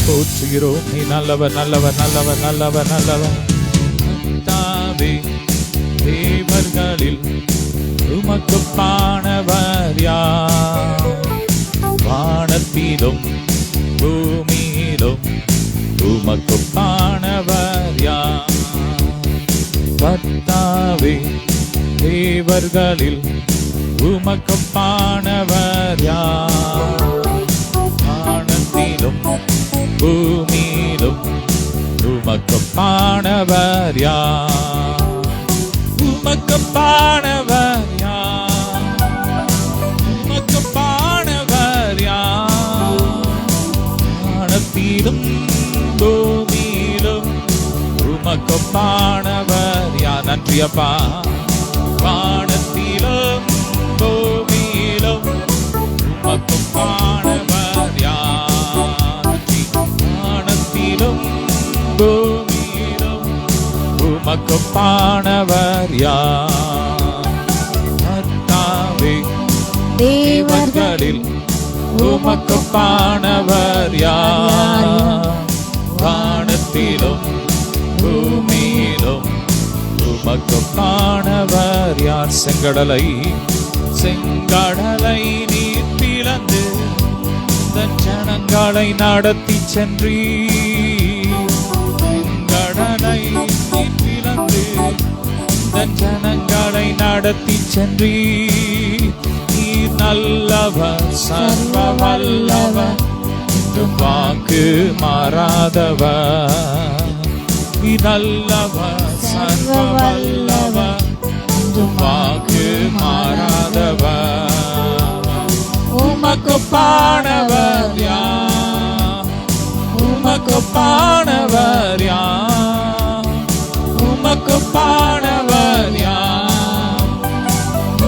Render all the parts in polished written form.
போற்றுகிறோம். நீ நல்லவர், நல்லவர், நல்லவர், நல்லவர், நல்லவர். கர்த்தாவே, தேவர்களில் உமக்குப்பானவர் யார்? வானத்திலும் பூமியிலும் உமக்குப்பானவர் யார்? கர்த்தாவே, தேவர்களில் உமக்குப்பானவர் யார்? வானத்திலும் பூமியிலும் உமக்குப்பானவர் யார்? உமக்குப்பானவர் யார்? உமக்குப்பானவர் யார்? வானத்திலும் பூமியிலும் உமக்குப்பானவர் யார்? நன்றி அப்பா. வானத்திலும் பூமியிலும் உமக்குப்பானவர் யார்? வானத்திலும் பூமியிலும் உமக்குப்பானவர் யார்? கர்த்தாவே, தேவர்களில் உமக்குப்பானவர் யார்? வானத்திலும் பூமியிலும் உமக்குப்பானவர் யார்? செங்கடலை நீர் பிளந்து தன் ஜனங்களை நடத்தி சென்றீர். செங்கடலை நீர் பிளந்து தன் ஜனங்களை நடத்தி சென்றீர். நீர் நல்லவர், சர்வ வல்லவர், என்றும் வாக்கு மாறாதவர். நீர் நல்லவர், சர்வ வல்லவர், என்றும் வாக்கு மாறாதவர். உமக்குப்பானவர் யார்? உமக்குப்பானவர் யார்? உமக்குப்பானவர் யார்?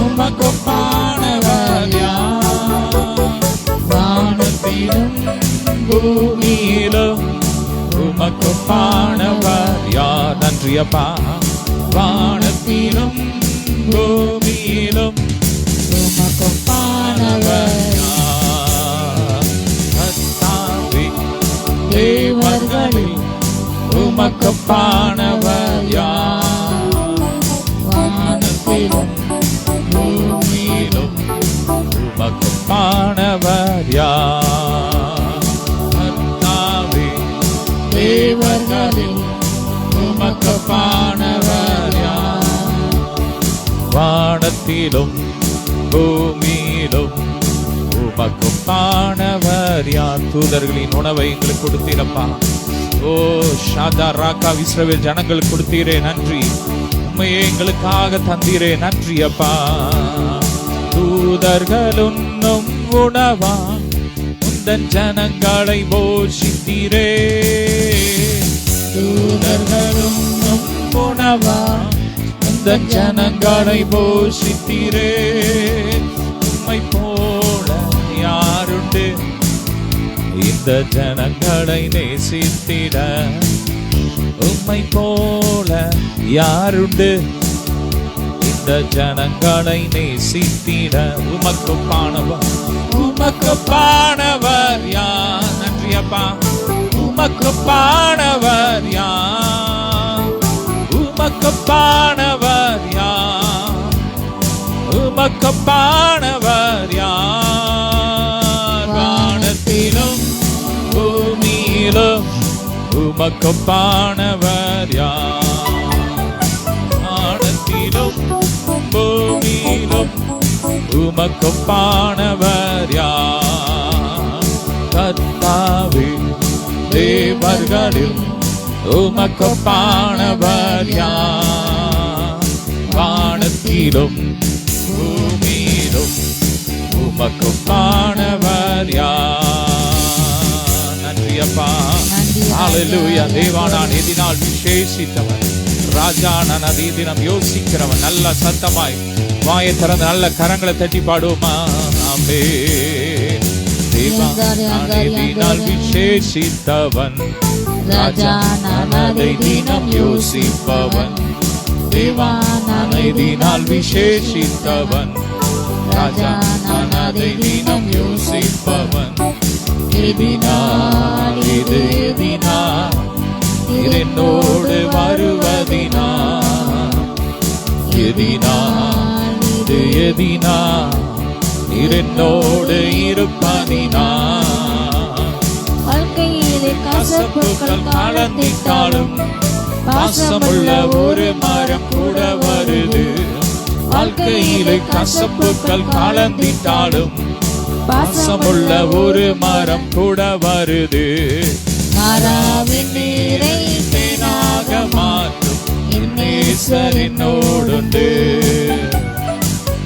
உமக்குப்பானவர் யார்? வானத்திலும் பூமியிலும் உமக்குப்பானவர் யார்? நன்றி அப்பா. வானத்திலும் பூமியிலும் உமக்குப்பானவர் யார்? கர்த்தாவே, தேவர்களில் உமக்குப்பானவர் யார்? வானத்திலும் பூமியிலும் உமக்குப்பானவர் யார்? கர்த்தாவே, தேவர்களில் உமக்குப்பானவர் யார்? வானத்திலும் பூமியிலும் உமக்குப்பானவர் யார்? தூதர்களின் உணவை எங்களுக்கு கொடுத்தீரப்பா. ஓ ஷாதா ராக்கா இஸ்ரவேல் ஜனங்களுக்கு கொடுத்தீரே, நன்றி. உண்மையே எங்களுக்காக தந்தீரே, நன்றி அப்பா. தூதர்கள் உண்ணும் உணவா உந்தன் ஜனங்களை போஷித்தீரே. தூதர்கள் உண்ணும் உணவா உந்தன் ஜனங்களை போஷித்தீரே. உம்மை போல யாருண்டு இந்த ஜனங்களை நேசித்திட? உம்மை போல யாருண்டு இந்த ஜனங்களை நேசித்திட? உமக்குப்பானவர், உமக்குப்பானவர் யார்? நன்றி அப்பா. உமக்குப்பானவர் யார்? உமக்குப்பானவர் யார்? உமக்குப்பானவர் யார்? வானத்திலும் பூமியிலும் உமக்குப்பானவர் யார்? வானத்திலும் பூமியிலும் உமக்குப்பானவர் யார்? கர்த்தாவே, தேவர்களில் உமக்குப்பானவர் யார்? வானத்திலும் பூமியிலும் உமக்குப்பானவர் யார்? நன்றி அப்பா. ஹல்லேலூயா. தேவா, நான் எதினால் விசேஷித்தவன், ராஜா நான் அதே தினம் யோசிக்கிறவன். நல்ல சத்தமாய் வாயை திறந்து நல்ல கரங்களை தட்டி பாடுவோமா? ஆமென். தேவா, நான் எதினால் விசேஷித்தவன், ராஜா நான் அதை தினம் யோசிப்பவன். தேவா, நான் எதினால் விசேஷித்தவன், ராஜா நான் அதை தினம் யோசிப்பவன். எதினால் இது எதினா நீர் என்னோடு இருப்பதினா வாழ்க்கையிலே கசப்புகள் கலந்திட்டாலும் பாசமுள்ள ஒரு மரம் கூட வருது. வாழ்க்கையிலே கசப்புகள் கலந்திட்டாலும் பாசமுள்ள ஒரு மரம் கூட வருது. மாறாவின் நீரை தேனாக மாற்றும் என் நேசர் என்னோடுண்டு.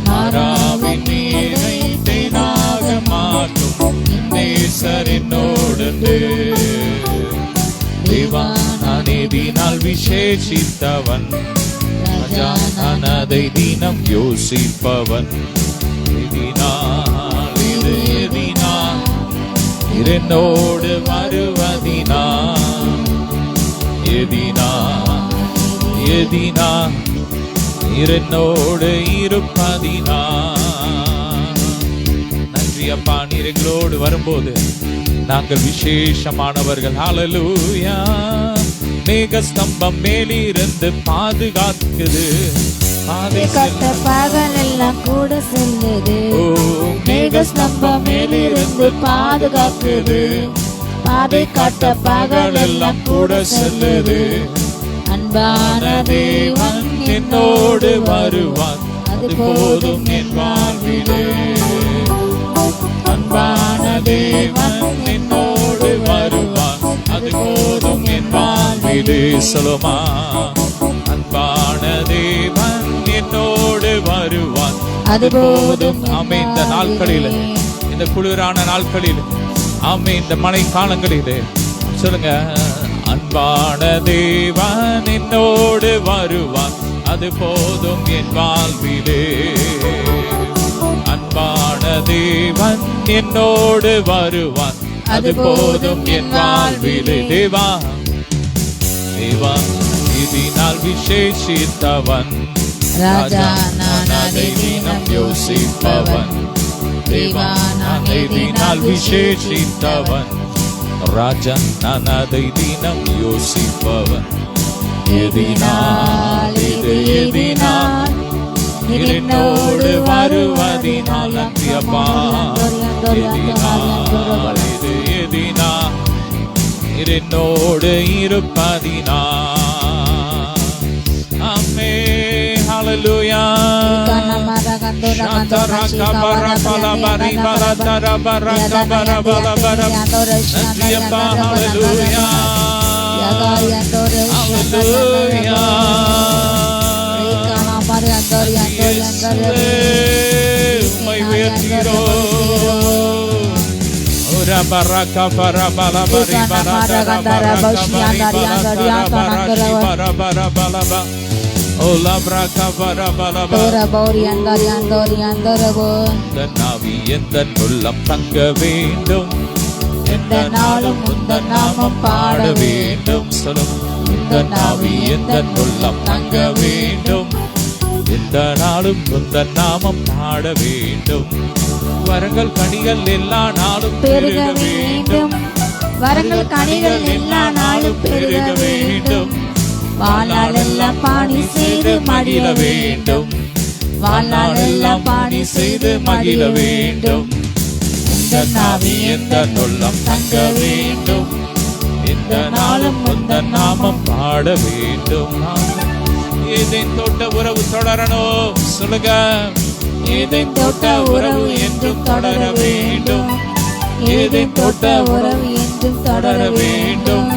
மாறாவின் நீரை தேனாக மாற்றும் என் நேசர் என்னோடுண்டு. தேவா நான் எதினால் விசேஷித்தவன், ராஜா நான் அதை தினம் யோசிப்பவன். எதினால் இது எதினால் என்னோடு வருவதினா எதினா எதினா என்னோடு இருப்பதினா. நன்றி அப்பா, நீர் எங்களோடு வரும்போது நாங்கள் விசேஷமானவர்கள். ஹல்லேலூயா. மேக ஸ்தம்பம் மேலிருந்து பாதுகாக்குது, கட்ட பகலெல்லாம் கூட செல்லுது. மேக ஸ்தம்பம் மேலிருந்து பாதுகாக்குது, பாதை காட்ட பகலெல்லாம் கூட செல்லுது. அன்பான தேவன் என்னோடு வருவான், அது போதும் என் வாழ்விலே. அன்பான தேவன் என்னோடு வருவான், அது போதும் என் வாழ்விலே. சொல்லுமா, அன்பான தேவன் என்னோடு வருவான், அது போதும். ஆமே, இந்த நாட்களில், இந்த குளிரான நாட்களில், ஆமே, இந்த மழை காலங்களிலே சொல்லுங்க, அன்பான தேவன் என்னோடு வருவான், அது போதும் என் வாழ்விலே. அன்பான தேவன் என்னோடு வருவான், அது போதும் என் வாழ்விலே. தேவா தேவா இதனால் விசேஷித்தவன், ராஜா நான் அதை தினம் யோசிப்பவன். தேவா நான் இதனால் விசேஷித்தவன், ராஜா நான் அதை தினம் யோசிப்பவன். எதினால் இது எதினால் என்னோடு வருவதினால். நன்றி அப்பா. எதினால் இது எதினால் என்னோடு இருப்பதினா. ஆமே, ஹல்லேலூயா. நன்றி அப்பா, ஹல்லேலூயா. ஹல்லேலூயா. உம்மை உயர்த்துகிறோம். Baraka para bala bari bara bara bara ola braka bara bala bara நாவி எந்தன் உள்ளம் தங்க வேண்டும், எந்த நாளும் உந்தன் நாமம் பாட வேண்டும். சொல்லும், இந்த நாவி எந்தன் உள்ளம் தங்க வேண்டும், எந்த நாளும் உந்தன் நாமம் பாட வேண்டும். வரங்கள் கனிகள் எல்லா நாளும் பெருக வேண்டும், வரங்கள் கனிகள் எல்லா நாளும் பெருக வேண்டும். வாழ்நாள் எல்லாம் பாணி செய்து மகிழ வேண்டும், வாழ்நாள் எல்லாம் பாணி செய்து மகிழ வேண்டும். இந்த நாவி எந்த உள்ளம் தங்க வேண்டும், எந்த நாளும் உந்தன் நாமம் பாட வேண்டும். ஏதேன் தோட்ட உறவு தொடரணும். சொல்லுங்க, ஏதேன் தோட்ட உறவு என்றும் தொடர வேண்டும், ஏதேன் தோட்ட உறவு என்றும் தொடர வேண்டும்.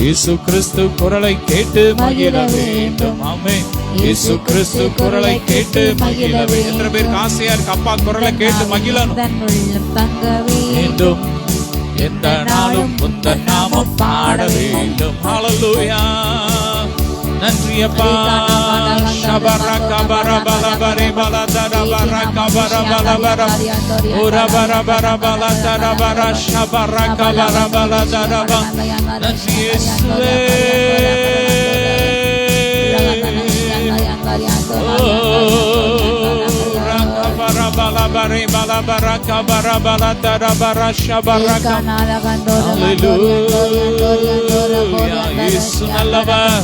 இயேசு கிறிஸ்து குரலை கேட்டு மகிழ வேண்டும். ஆமென். இயேசு கிறிஸ்து குரலை கேட்டு மகிழ வேண்டும். எத்தனை பேருக்கு ஆசையா இருக்கு அப்பா குரலை கேட்டு மகிழணும் வேண்டும், எந்த நாளும் உந்தன் நாமம் பாட வேண்டும். ஹல்லேலூயா. நன்றி அப்பா. ஷபரக பரபல பரி பல தரபரக பரபல பர ஓர பரபர பல தரபர ஷபரக பரபல தரப. நன்றி இயேசுவே. பரபல பரி பல பரக பரபல தரபர ஷபரக. ஹல்லேலூயா. இயேசு நல்லவர்,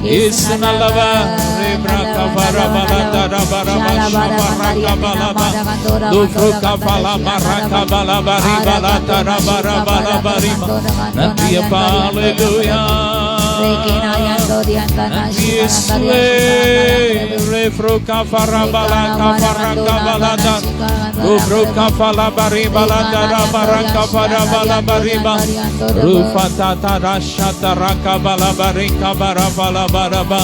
இயேசு நல்லவர். ரெப்ரகா பரபலா தரபரபா ஷபரகா பலபா துஃப்ருகா பலபா ரகா பலபா ரிபலா தரபரபலா பரிபா. நன்றி அப்பா. ஹல்லேலூயா. நன்றி இயேசுவே. ரெப்ரகா பரபலா கபரகா பலதா துஃப்ருகா பலபா ரிபலா தரபரகா பரபலா பரிபா ரூஃபதா தரஷதா ரகா பலபா ரிகா பரபலா பரபா.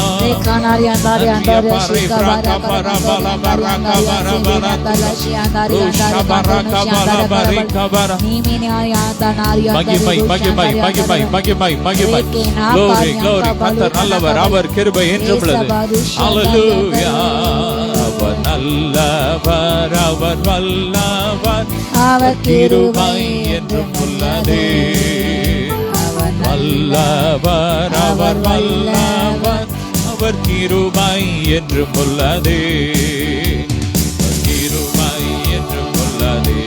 நல்லவர், அவர் கிருபை என்றும் உள்ளது. ஹல்லேலூயா. அவர் நல்லவர், அவர் வல்லவர், அவர் கிருபை என்றும் உள்ளது. வல்லவர், அவர் வல்லவர், அவர் கிருபை என்றும் உள்ளது. கிருபை என்றும் உள்ளது.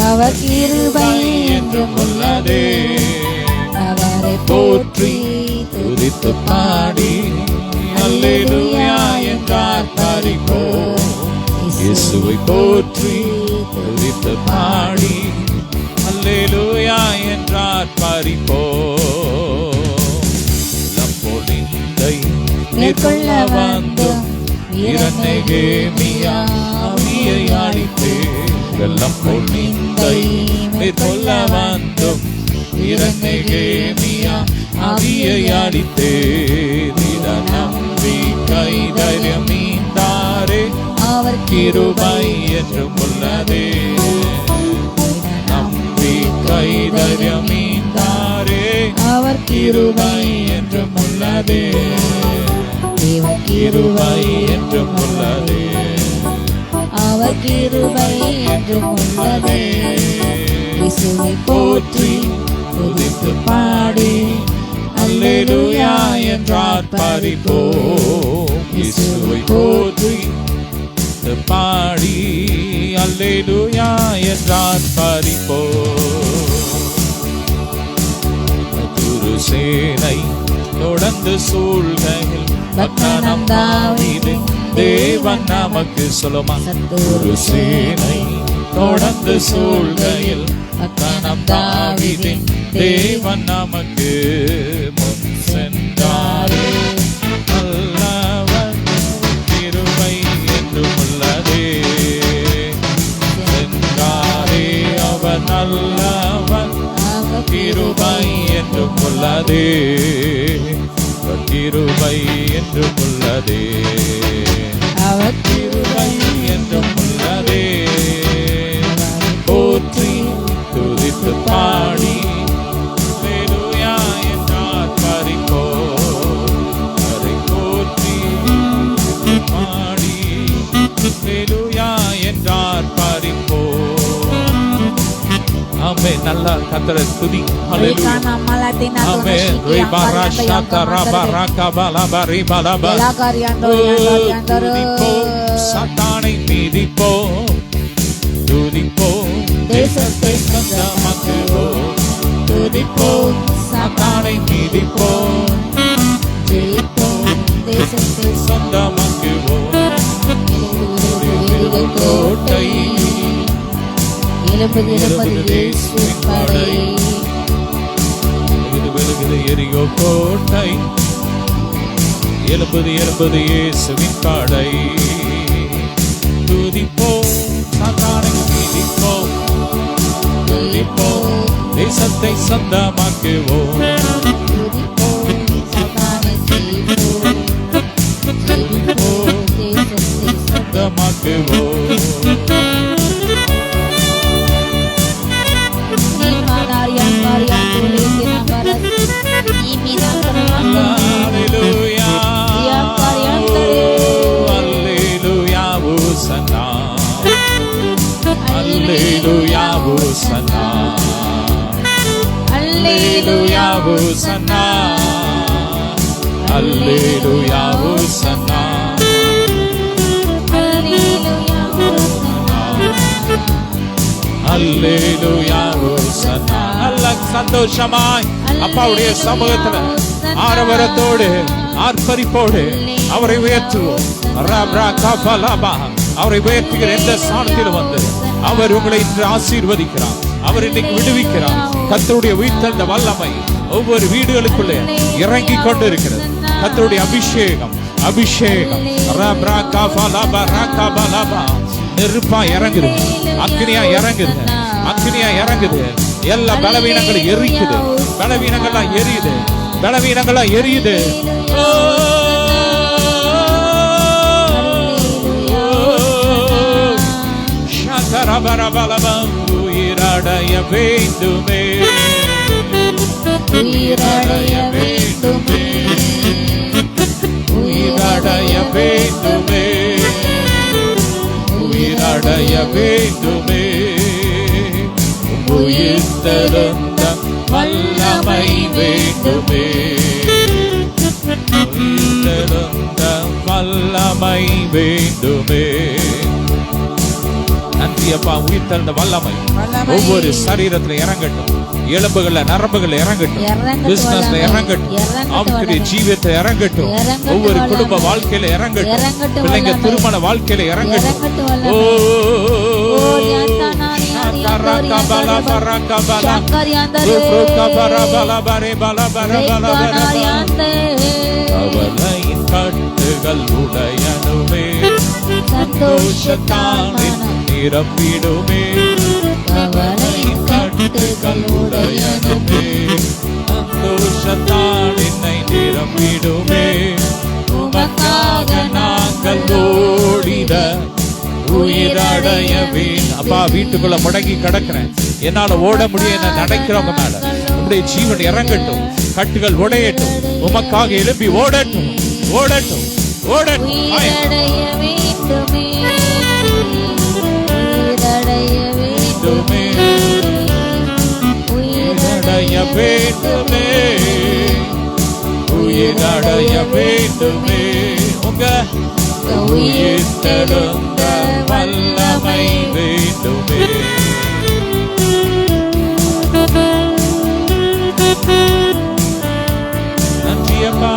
அவர் கிருபை என்றும் உள்ளது. அவரை போற்றி துதித்து பாடி அல்லேலூயா என்றார் பாடிப்போம். இயேசுவை போற்றி துதித்து பாடி அல்லேலூயா என்றார் பாடிப்போம். லம்போலிந்தை மேற்கொள்ள வந்தும் வீரநெகேமியா ஆவியை அளித்தே. வெள்ளம் போல் நிந்தை மேற்கொள்ள வந்தும் வீரநெகேமியா ஆவியை அளித்தே. திட நம்பிக்கை தைரியம் மீந்தாரே, அவர் கிருபை என்றும் உள்ளதே. நம்பிக்கை தைரியம் மீந்தாரே, அவர் கிருபை என்றும் உள்ளதே. கிருபை என்றும் உள்ளதே. அவர் கிருபை என்றும் உள்ளதே. இயேசுவை போற்றி துதித்து பாடி அல்லேலூயா என்றார் பாடிப்போம். இயேசுவை போற்றி பாடி அல்லேலூயா என்றார் பாடிப்போம். துரு சேனை தொடர்ந்து சூழ்கையில் பட்டணம் தாவீது தேவன் நமக்கு சொல்லுமா. துரு சேனை தொடர்ந்து சூழ்கையில் பட்டணம் தாவீதின் தேவன் நமக்கு முன் சென்றாரே. நல்லவர், கிருபை என்றும் உள்ளதே. சென்றாரே, அவர் நல்லவர், கிருபை என்றும் உள்ளதே. கிருபை என்றும் உள்ளதே. அவர் கிருபை என்றும் உள்ளதே. போற்றி துதித்து பாடி அல்லேலூயா என்றார் பாடிப்போம். அதை போற்றி பாடி அல்லேலூயா என்றார் பாடிப்போம். ஆமென். நல்லா கர்த்தரை துதி. ஹல்லேலூயா. ஆமென். ரிபராஷாதா ரபரகபலப ரிபலப. துதிப்போம், சாத்தானை மிதிப்போம். துதிப்போம், தேசத்தை சொந்தமாக்குவோம். துதிப்போம், சாத்தானை மிதிப்போம். ஜெயிப்போம், தேசத்தை சொந்தமாக்குவோம். கோட்டை எழுபது இயேசுவின் படை. எரியோ கோட்டை எழுபது இயேசுவின் படை. துதிப்போம், சாத்தானை மிதிப்போம். துதிப்போம், தேசத்தை சொந்தமாக்குவோம். துதிப்போம், சாத்தானை ஜெயிப்போம். ஜெயிப்போம், தேசத்தை சொந்தமாக்குவோம். Hallelujah. Hallelujah, Hosanna. Hallelujah, Hosanna. Hallelujah, Hosanna. Hallelujah, Hosanna. Hallelujah, Hosanna. நல்ல சந்தோஷமாய் அப்பாவுடைய சமூகத்துல ஆரவரத்தோடு ஆர்ப்பரிப்போடு அவரை உயர்த்துவோம். அவரை உயர்த்துகிற எந்த ஸ்தானத்திலும் வந்து அவர் உங்களை இன்று ஆசீர்வதிக்கிறார். அவர் இன்னைக்கு விடுவிக்கிறார். கர்த்தருடைய உயிர்த்தெழுந்த வல்லமை ஒவ்வொரு வீடுகளுக்குள்ளே இறங்கி கொண்டு இருக்கிறது. கர்த்தருடைய அபிஷேகம் அபிஷேகம் நெருப்பா இறங்குது, அக்னியா இறங்குது, அக்னியா இறங்குது. எல்லா பலவீனங்களும் எரிக்குது, பலவீனங்கள்லாம் எரியுது, பலவீனங்கள்லாம் எரியுது. உயிரடைய வேண்டுமே, உயிரடைய வேண்டுமே, உயிரடைய வேண்டுமே, உயிரடைய வேண்டுமே. உயிர்த்தெழுந்த வல்லமை வேண்டுமே, உயிர்த்தெழுந்த வல்லமை வேண்டுமே. நன்றி அப்பா. உயிர்த்தெழுந்த வல்லமை ஒவ்வொரு சரீரத்துல இறங்கட்டும், எலும்புகள்ல நரம்புகள்ல இறங்கட்டும், பிசினஸ்ல இறங்கட்டும், ஆவிக்குரிய ஜீவியத்தை இறங்கட்டும், ஒவ்வொரு குடும்ப வாழ்க்கையில இறங்கட்டும், பிள்ளைங்க திருமண வாழ்க்கையில இறங்கட்டும். ஓ கவலையின் கட்டுகள் உடையனுமே, சந்தோஷத்தானே நிரம்பிடுமே. கவலையின் கட்டுகள் உடையனுமே, சந்தோஷத்தால் என்னை நிரம்பிடுமே. உமக்காக நாங்கள் ஓடிட உயிரடைய வேண்டும். அப்பா, வீட்டுக்குள்ள முடங்கி கிடக்கிறேன், என்னால ஓட முடியும். நடக்கிறவங்க மேல உங்களுடைய ஜீவன் இறங்கட்டும், கட்டுகள் உடையட்டும், உமக்காக எழுப்பி ஓடட்டும், ஓடட்டும், ஓடட்டும். உயிரடைய வேண்டுமே, உயிரடைய வேண்டுமே, உயிரடைய வேண்டுமே, உயிரடைய வேண்டுமே. உங்க உயிர்த்தெழுந்த வல்லமை வேண்டுமே. நன்றியப்பா.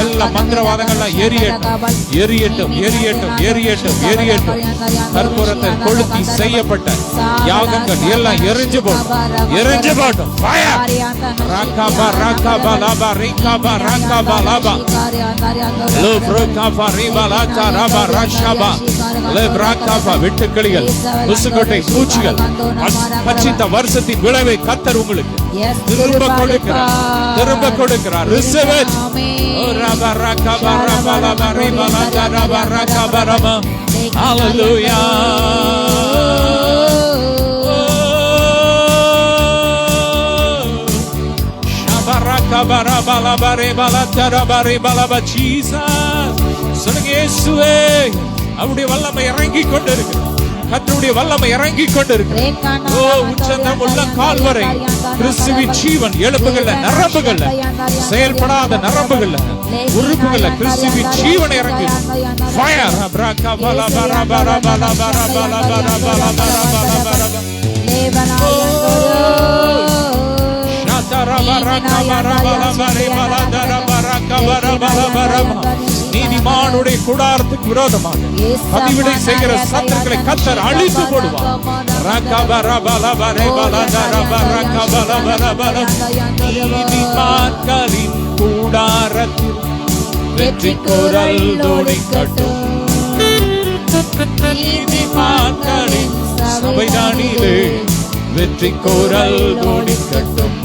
எல்லா மந்திரவாதங்கள்லாம் எரியட்டும், எரியட்டும், எரியட்டும், எரியட்டும், எரியட்டும். கற்பூரத்தை கொளுத்தி செய்யப்பட்ட யாகங்கள் எல்லாம் எரிஞ்சு போடும், எரிஞ்சு போட்டும். வெட்டுக்கிளிகள், முசுக்கொட்டை பூச்சிகள் பச்சித்த வருஷத்தின் விளைவை கத்தர் உங்களுக்கு திரும்ப கொடுக்கிறார், திரும்ப கொடுக்கிறார். ஹல்லேலூயா. அவருடைய வல்லமை இறங்கி கொண்டிருக்கிறது, கர்த்தருடைய வல்லமை இறங்கி கொண்டிருக்கிறது. ஓ உச்சந்தம் உள்ள கால் வரை கிறிஸ்துவின் ஜீவன் எலும்புகள்ல நரம்புகள்ல செயல்படாத நரம்புகள்ல உறுப்புகள்ல கிறிஸ்துவின் ஜீவன் இறங்கி ஃபயர். நீதிமானுடைய கூடாரத்துக்கு விரோதமாக பதிவிடை செய்கிற சத்துருக்களை கர்த்தர் அழித்து போடுவார். நீதிமான்களின் கூடாரத்தில் வெற்றி குரல் தொனிக்கட்டும், நீதிமான்களின் சபைதானிலே வெற்றி குரல் தொனிக்கட்டும்.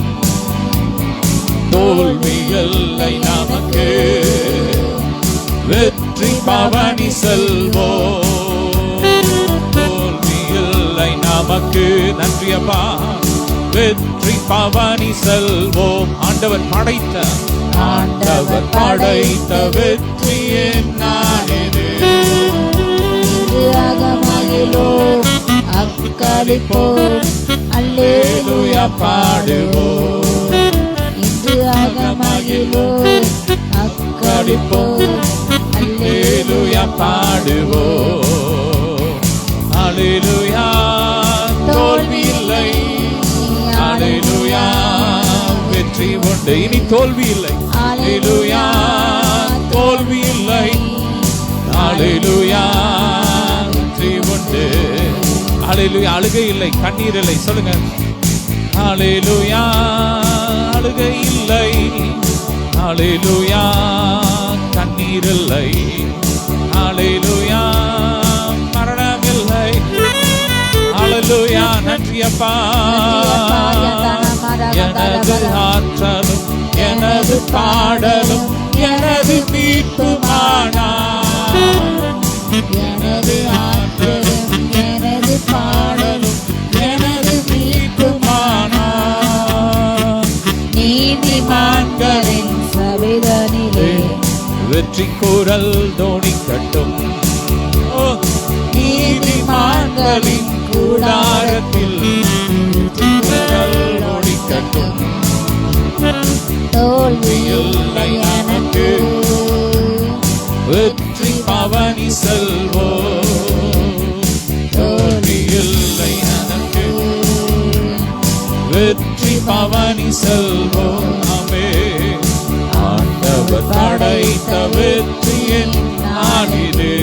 தோல்விகளை நமக்கு வெற்றி பவனி செல்வோம், தோல்விகளை நமக்கு. நன்றியப்பா. வெற்றி பவனி செல்வோம். ஆண்டவர் படைத்த, ஆண்டவர் படைத்த வெற்றி என்னானது. அக்களிப்போம், அல்லேலூயா பாடுவோம். அக்களிப்போம் அல்லேலூயா பாடுவோம். அல்லேலூயா தோல்வி இல்லை, அல்லேலூயா வெற்றி உண்டு, இனி தோல்வி இல்லை. அல்லேலூயா தோல்வி இல்லை, அல்லேலூயா வெற்றி உண்டு. அல்லேலூயா அழுகை இல்லை, கண்ணீர் இல்லை. சொல்லுங்க, அல்லேலூயா அழுகை இல்லை, அல்லேலூயா கண்ணீர் இல்லை, அல்லேலூயா மரணம் இல்லை. அல்லேலூயா நன்றி அப்பா. எனது ஆற்றலும் எனது பாடலும் எனது மீட்புமானா, எனது ஆற்றலும் எனது பாடலும் எனது மீட்புமானா. நீதிமான்களின் சபைதனிலே வெற்றி குரல் தோணிக்கட்டும். நீதிமான்களின் கூடாரத்தில் குரல் தோணிக்கட்டும். தோல்வி இல்லை எனக்கு, வெற்றி பவனி செல்வோம். தோல்வி இல்லை எனக்கு, வெற்றி பவனி செல்வோம். ஆமே ஆண்டவர் படைத்த வெற்றியின் நாடிலே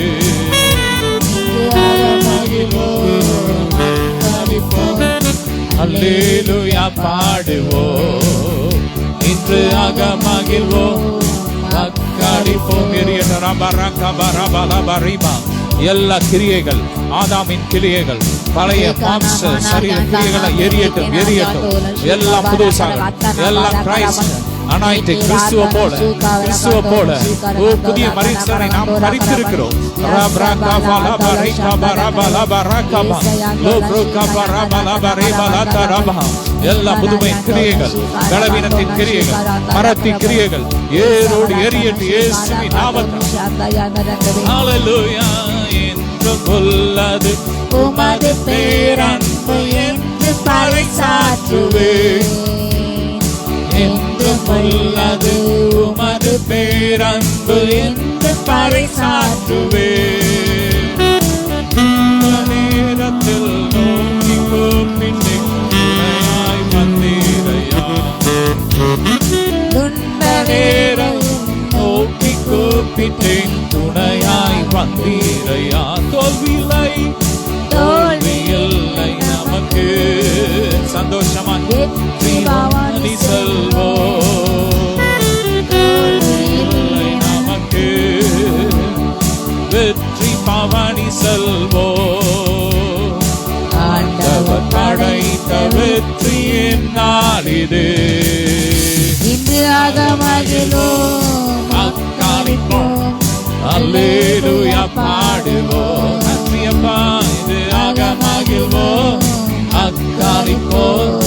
அல்லேலூயா பாடுவோம். இன்று அகமகிழ்வோம் அக்காடிப்போம். எல்லா கிரியைகள், ஆதாமின் கிரியைகள், பழைய மாம்ச சரீர கிரியைகளை எரியட்டும், எரியட்டும். எல்லாம் புதுசாக, எல்லாம் கிரைஸ்ட் அனாயிண்டிங், கிறிஸ்துவ போல, கிறிஸ்துவ போல புதிய மரித்தனை நாம் பறித்திருக்கிறோம். எல்லா புதுமை கிரியைகள், பலவீனத்தின் கிரியைகள், மரத்தின் கிரியைகள் ஏரோடு எரியட்டு இயேசுவின் நாமத்தில். ஹல்லேலூயா. என்று கொல்லது உமது பேரன்பு என்று பறைசாற்றுவேன். என்று கொல்லது உமது பேரன்பு என்று பறைசாற்றுவேன். நேரத்தில் நோக்கி கூப்பிட்டு துணையாய் வந்தீரையா. துன்ப நேரம் நோக்கி கூப்பிட்டேன், துணையாய் வந்தீரையா. தோல்வி இல்லை, தோல்வி இல்லை நமக்கு. சந்தோஷமா வெற்றி பவனி செல்வோம். இல்லை நமக்கு, வெற்றி பவனி செல்வோம். ஆண்டவர் படைத்த வெற்றியின் நாளிது. இன்று அகமகிழ்வோம் அக்காளிப்போம், அல்லேலூயா பாடுவோம். நன்றி அப்பா. இது அகமகிழ்வோம் அக்காளிப்போம்,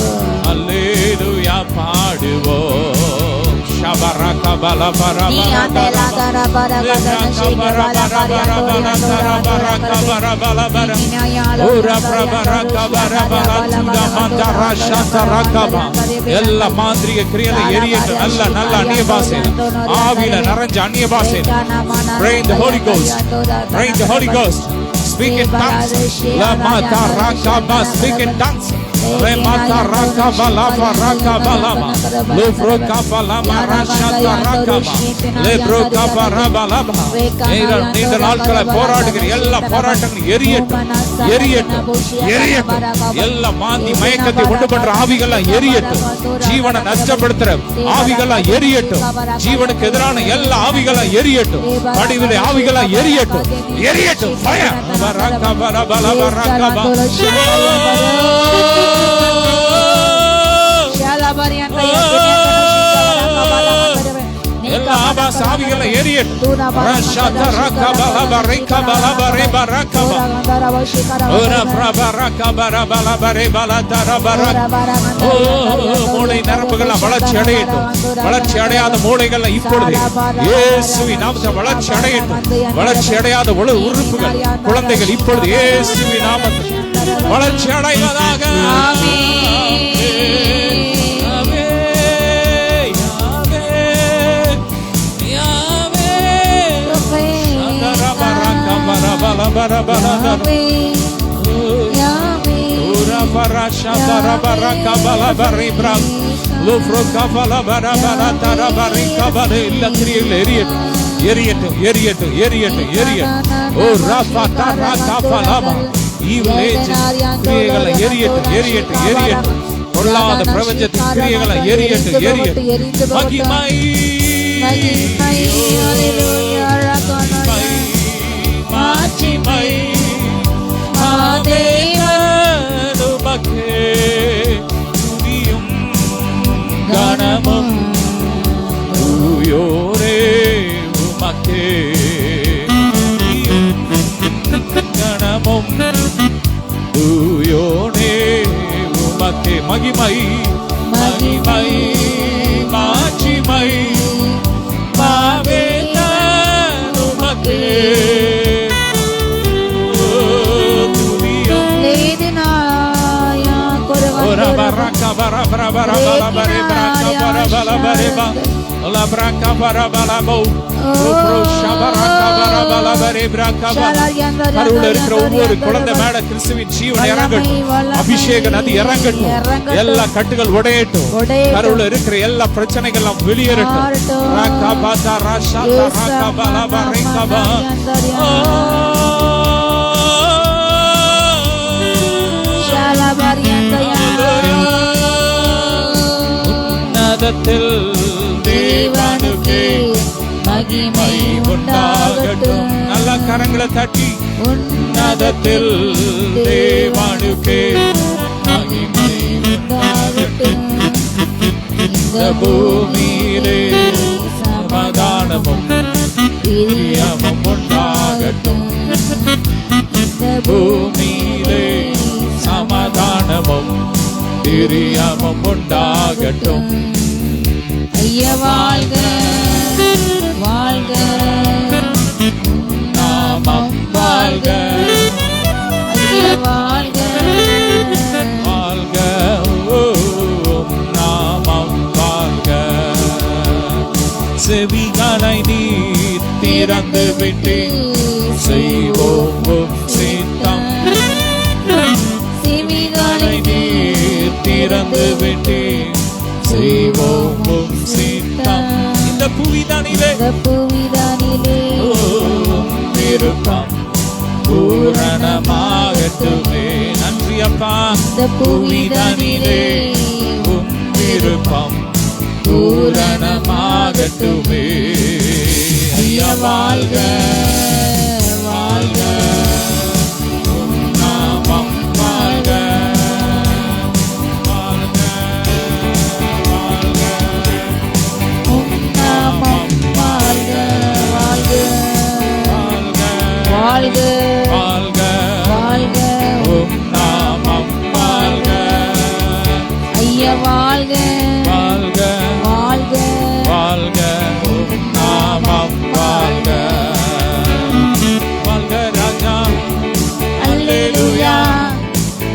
அல்லேலூயா பாடுவோம். ஷபரக பலபர எல்லா மாந்திரிக கிரியைகளை எரியட்டும். நல்ல நல்ல அந்நிய பாஷை, ஆவியில நிறைஞ்ச அந்நிய பாஷை. Pray in the Holy Ghost, pray in the Holy Ghost. Speak in tongues. La mata rakaba, speak in tongues. Le mata rakaba, lava rakaba lama. Le brokaba lama rashata rakaba. Le brokaba raba lama. நீங்கள் நாட்களை போராடுகிற எல்லா போராட்டங்களும் எரியட்டும், எரியட்டும், எரியட்டும். எல்லா மாந்தி மயக்கத்தை உண்டு பண்ற ஆவிகள்லாம் எரியட்டும். ஜீவனை நஷ்டப்படுத்துற ஆவிகள்லாம் எரியட்டும். ஜீவனுக்கு எதிரான எல்லா ஆவிகள்லாம் எரியட்டும். படிவிலே ஆவிகள்லாம் எரியட்டும், எரியட்டும். Fire rakaba raba lama rakaba. எல்லா ஆபாச ஆவிகளை எரியட்டும். ரஷத ரகப லப ரிகப லப ரிப ரகப ஓர பிரப ரகப ரப லப ரிப லத ரப ரக. மூளை நரம்புகள் வளர்ச்சி அடையட்டும். வளர்ச்சி அடையாத மூளைகள் இப்பொழுது இயேசுவின் நாமத்தில் வளர்ச்சி அடையட்டும். வளர்ச்சி அடையாத உறுப்புகள், குழந்தைகள் இப்பொழுது இயேசுவின் நாமத்தில் வளர்ச்சி அடைவதாக. ஆமென். பொல்லாத பிரபஞ்சத்தின் கிரியைகளை எரியட்டும். மகிமை மாட்சிமை தேவன் உமக்கே துதியும் கனமும் தூயோரே உமக்கே கனமும் தூயோனே உமக்கே மகிமை மகிமை மாட்சிமை தேவன் உமக்கே ஒவ்வொரு குழந்தை மேல கிறிஸ்துவின் ஜீவன் இறங்கட்டும். அபிஷேக நதி இறங்கட்டும். எல்லா கட்டுகள் உடையட்டும். கருவுல இருக்கிற எல்லா பிரச்சனைகள் வெளியேறட்டும். உன்னதத்தில் தேவனுக்கே மகிமை உண்டாகட்டும். நல்ல கரங்களை தட்டி உன்னதத்தில் தேவனுக்கே மகிமை உண்டாகட்டும். இந்த பூமியிலே சமாதானமும் பிரியமும் உண்டாகட்டும். இந்த பூமியிலே சமாதானமும் பிரியமும் உண்டாகட்டும். ஐயா வாழ்க வாழ்க நாமம் வாழ்க ஐயா வாழ்க வாழ்க நாமம் வாழ்க. செவிகளை நீர் திறந்து விட்டு செய்வோம் சித்தம். செவிகளை நீர் திறந்து விட்டு செய்வோம் சித்தம். இந்த புவிதானிலே விருப்பம் பூரணமாகட்டுமே. நன்றி அப்பா. இந்த புவிதானிலே விருப்பம் பூரணமாகட்டுமே. ஐயா வாழ்க வாழ்க நாமம் வாழ்க வாழ்க வாழ்க நாமம் வாழ்க வாழ்க வாழ்க வாழ்க வாழ்க நாமம் வாழ்க. ஐயா வாழ்க வாழ்க வாழ்க வாழ்க நாமம் வாழ்க. வாழ்க ராஜா அல்லேலூயா.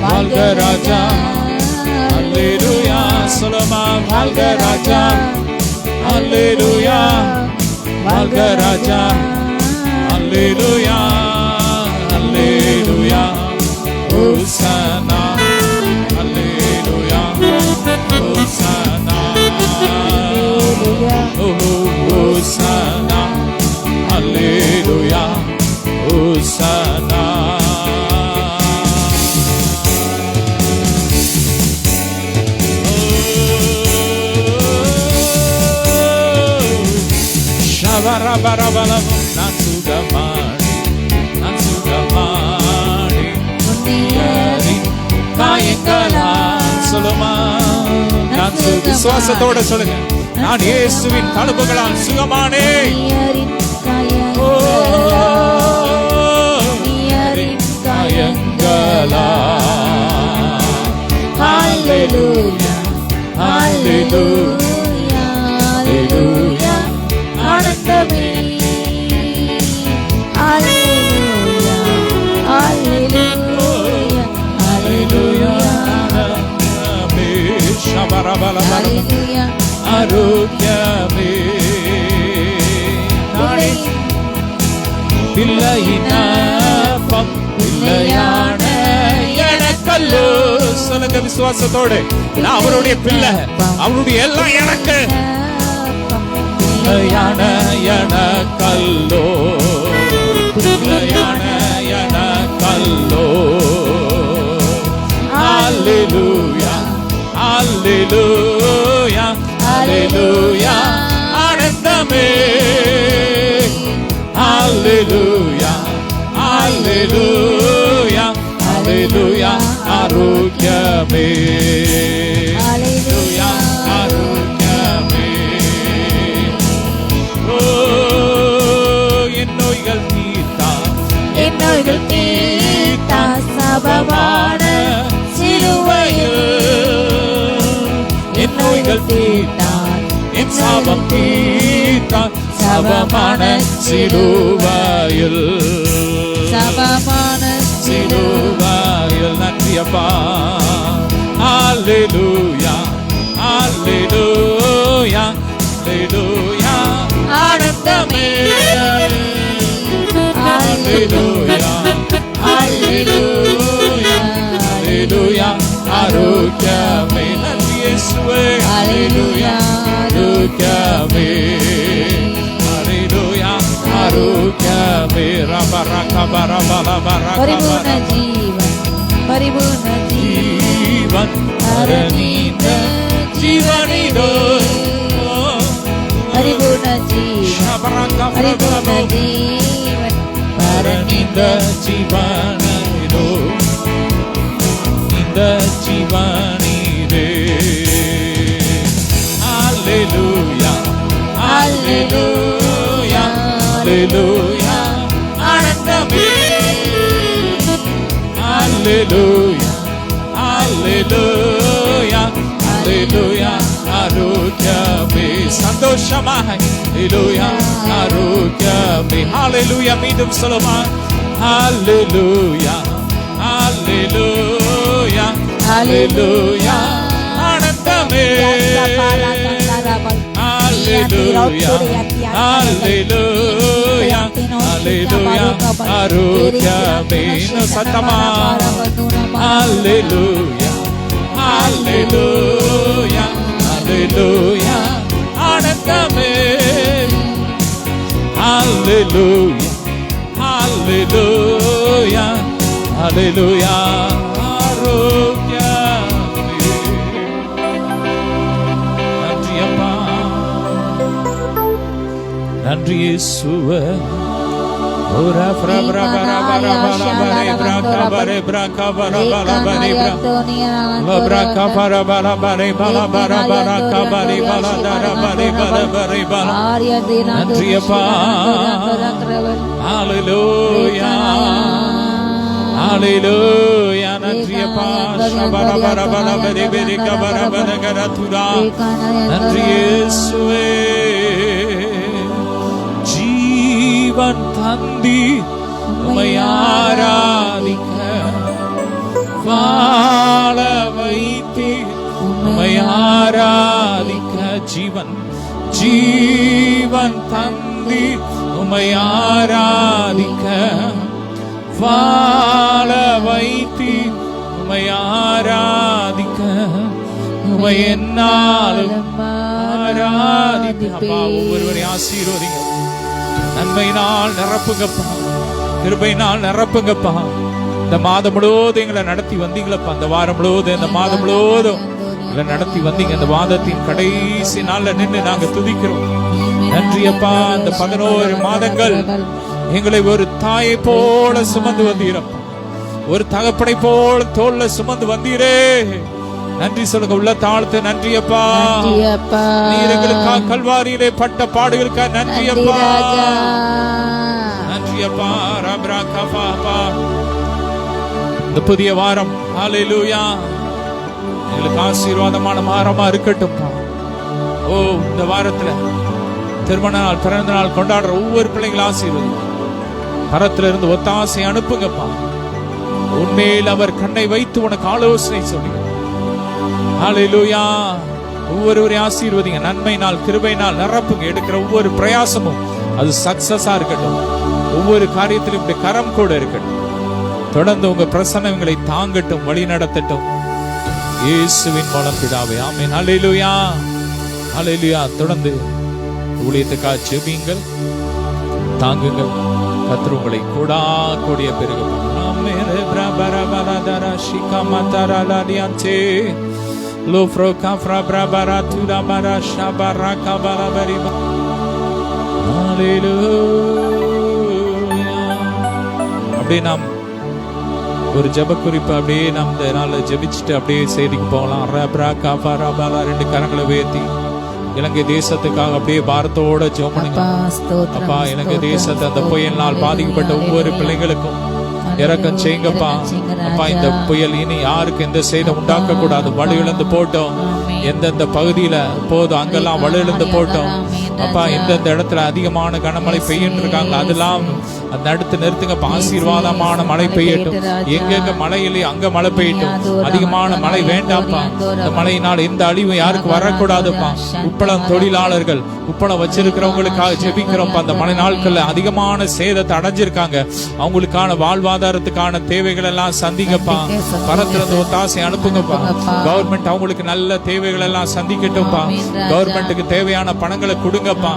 வாழ்க ராஜா அல்லேலூயா. சொல்லுமா வாழ்க ராஜா அல்லேலூயா. வாழ்க ராஜா அல்லேலூயா அல்லேலூயா. ஹோசனா அல்லேலூயா ஹோசனா ஹோசனா அல்லேலூயா ஹோசனா. நான் சுகமானே நான் சுகமானே காயங்களா. சொல்லுமா நான் விசுவாசத்தோட சொல்லுங்க. நான் இயேசுவின் தழும்புகளால் சுகமானே. காயங்களா. ஹல்லேலூயா ஹல்லேலூயா ஹல்லேலூயா. ஆனந்தமே ஹல்லேலூயா ஹல்லேலூயா ஹல்லேலூயா. ஹல்லேலூயா ஆரோக்கியமே. நானே பிள்ளையின் அப்பம் நிலையான எனக்கல்லோ. சொல்லுங்க விசுவாசத்தோடு, நான் அவருடைய பிள்ளை, அவருடைய எல்லாம் எனக்கு நிலையான எனக்கல்லோ, நிலையான எனக்கல்லோ. அல்லேலூயா அல்லேலூயா அல்லேலூயா. ஆனந்தமே அல்லேலூயா அல்லேலூயா அல்லேலூயா. ஆரோக்கியமே அல்லேலூயா ஆரோக்கியமே. ஓ என் நோய்கள் தீர்த்தா, என் நோய்கள் தீர்த்தா சபமான சிலுவையில். என் நோய்கள் தீர்த்தான், என் சாபம் தீர்த்தான் சபமான சிலுவையில். சபமான சிலுவையில். நன்றி அப்பா. அல்லேலூயா அல்லேலூயா அல்லேலூயா. ஆனந்தமே அல்லேலூயா அல்லேலூயா அல்லேலூயா. ஆரோக்கியமே. நன்றி இயேசுவே. அல்லேலூயா ஆரோக்கியமே. அல்லேலூயா ஆரோக்கியமே. பரிபூர்ண ஜீவன், பரிபூர்ண ஜீவன் பரநீந்த ஜீவனிதோ. பரிபூர்ண ஜீவன், பரிபூர்ண ஜீவன் பரநீந்த ஜீவனிதோ. இந்த ஜீவனிதே. அல்லேலூயா அல்லேலூயா அல்லேலூயா. ஆனந்தமே அல்லேலூயா அல்லேலூயா அல்லேலூயா. ஆரோக்கியமே. சந்தோஷமாக அல்லேலூயா ஆரோக்கியமே. அல்லேலூயா. மீண்டும் சொல்லுமா. அல்லேலூயா அல்லேலூயா அல்லேலூயா. ஆனந்தமே அல்லேலூயா அல்லேலூயா அல்லேலூயா. ஆரோக்கியமே. இன்னும் சத்தமா. அல்லேலூயா அல்லேலூயா அல்லேலூயா. ஆனந்தமே அல்லேலூயா அல்லேலூயா அல்லேலூயா. ஆரோக்கியமே. நன்றி அப்பா. நன்றி இயேசுவே. ஓரா பிரபர பரபர பரபர பிரக பர பிரக பரபர பர பிரக பரபர பர பரபர பரக பர பலதர பர பரபர பல. நன்றி அப்பா. அல்லேலூயா அல்லேலூயா. நன்றி அப்பா. சபர பர பர பர பர கபர பர கரதுரா. நன்றி இயேசுவே. ஜீவன் தந்தி உம்மை ஆராதிக்க வாழ வைத்தி உம்மை ஆராதிக்க. ஜீவன் ஜீவன் தந்தி உம்மை ஆராதிக்க வாழ வைத்தி உம்மை ஆராதிக்க. உம்மை என்னாலும் ஆராதிப்பா. ஒவ்வொருவரையும் ஆசீர்வதிங்க. நன்மையினால் நிரப்புங்கப்பா, கிருபையினால் நிரப்புங்கப்பா. இந்த மாதம் முழுவதும் எங்களை நடத்தி வந்தீங்களப்பா. இந்த வாரம் முழுவதும், இந்த மாதம் முழுவதும் எங்களை நடத்தி வந்தீங்க. இந்த மாதத்தின் கடைசி நாள்ல நின்று நாங்க துதிக்கிறோம். நன்றி அப்பா. இந்த 11 மாதங்கள் எங்களை ஒரு தாயை போல சுமந்து வந்தீரப்பா. ஒரு தகப்பனை போல தோல்ல சுமந்து வந்தீரே. நன்றி சொல்லுங்க. உள்ள தாழ்த்து. நன்றி அப்பா. நீர் எங்களுக்காக கல்வாரியிலே பட்ட பாடுகளுக்காக நன்றி அப்பா. நன்றி அப்பா. ரப்ரா கஃபா அப்பா. இந்த புதிய வாரம் ஹல்லேலூயா எங்களுக்கு ஆசீர்வாதமான வாரமா இருக்கட்டும்பா. ஓ, இந்த வாரத்துல திருமண நாள், பிறந்த நாள் கொண்டாடுற ஒவ்வொரு பிள்ளைகளும் ஆசீர்வதிங்க. பரத்துல இருந்து ஒத்தாசை அனுப்புங்கப்பா. உண்மையில் அவர் கண்ணை வைத்து உனக்கு ஆலோசனை சொல்லி ஹல்லேலூயா. ஒவ்வொருவரையும் ஆசீர்வதிங்க. நன்மை நாள், கிருபை நாள் நிரப்புங்க. எடுக்கிற ஒவ்வொரு பிரயாசமும் அது சக்சஸா இருக்கட்டும். ஒவ்வொரு காரியத்திலும் கரம் கூட இருக்கட்டும். தொடர்ந்து உங்க பிரசன்னங்களை தாங்கட்டும், வழி நடத்தட்டும். இயேசுவின் மூலம் பிதாவே, ஆமென். ஹல்லேலூயா, ஹல்லேலூயா. தொடர்ந்து ஊழியத்துக்காக ஜெபியுங்கள், தாங்குங்கள். கர்த்தர் உங்களை கோடா கோடிய பெருக அப்படியே நாம் ஒரு ஜெப குறிப்பு அப்படியே நாம் இந்த நாளில் ஜெபிச்சுட்டு அப்படியே செய்திக்கு போகலாம். 2 கரங்களை உயர்த்தி இலங்கை தேசத்துக்காக அப்படியே பாரத்தோட ஜெபம் பண்ணுங்க. அப்பா, இலங்கை தேசத்தை அந்த புயலினால் பாதிக்கப்பட்ட ஒவ்வொரு பிள்ளைகளுக்கும் இறக்கம் செய்யுங்கப்பா. அப்பா, இந்த புயல் இனி யாருக்கு எந்த சேதம் உண்டாக்க கூடாது. வலுவிழந்து போட்டோம், எந்தெந்த பகுதியில போதும் அங்கெல்லாம் வலுவிழந்து போட்டோம். அப்பா, எந்தெந்த இடத்துல அதிகமான கனமழை பெய்யிட்டு இருக்காங்க அதெல்லாம் அந்த அடுத்து நிறுத்துங்கப்பா. ஆசீர்வாதமான மழை பெய்யட்டும். எங்கெங்க மழை இல்லையோ அங்க மழை பெய்யட்டும். அதிகமான மழை வேண்டாம்ப்பா. இந்த மழையினால் எந்த அழிவும் யாருக்கு வரக்கூடாதுப்பா. உப்பளம் தொழிலாளர்கள், உப்பளம் வச்சிருக்கிறவங்களுக்காக ஜெபிக்கிறோம்ப்பா. அந்த மழை நாட்கள்ல அதிகமான சேதத்தை அடைஞ்சிருக்காங்க. அவங்களுக்கான வாழ்வாதாரத்துக்கான தேவைகள் எல்லாம் சந்திங்கப்பா. பரத்திலிருந்து ஒத்தாசை அனுப்புங்கப்பா. கவர்மெண்ட் அவங்களுக்கு நல்ல தேவைகள் எல்லாம் சந்திக்கட்டும்ப்பா. கவர்மெண்ட்டுக்கு தேவையான பணங்களை கொடுங்கப்பா.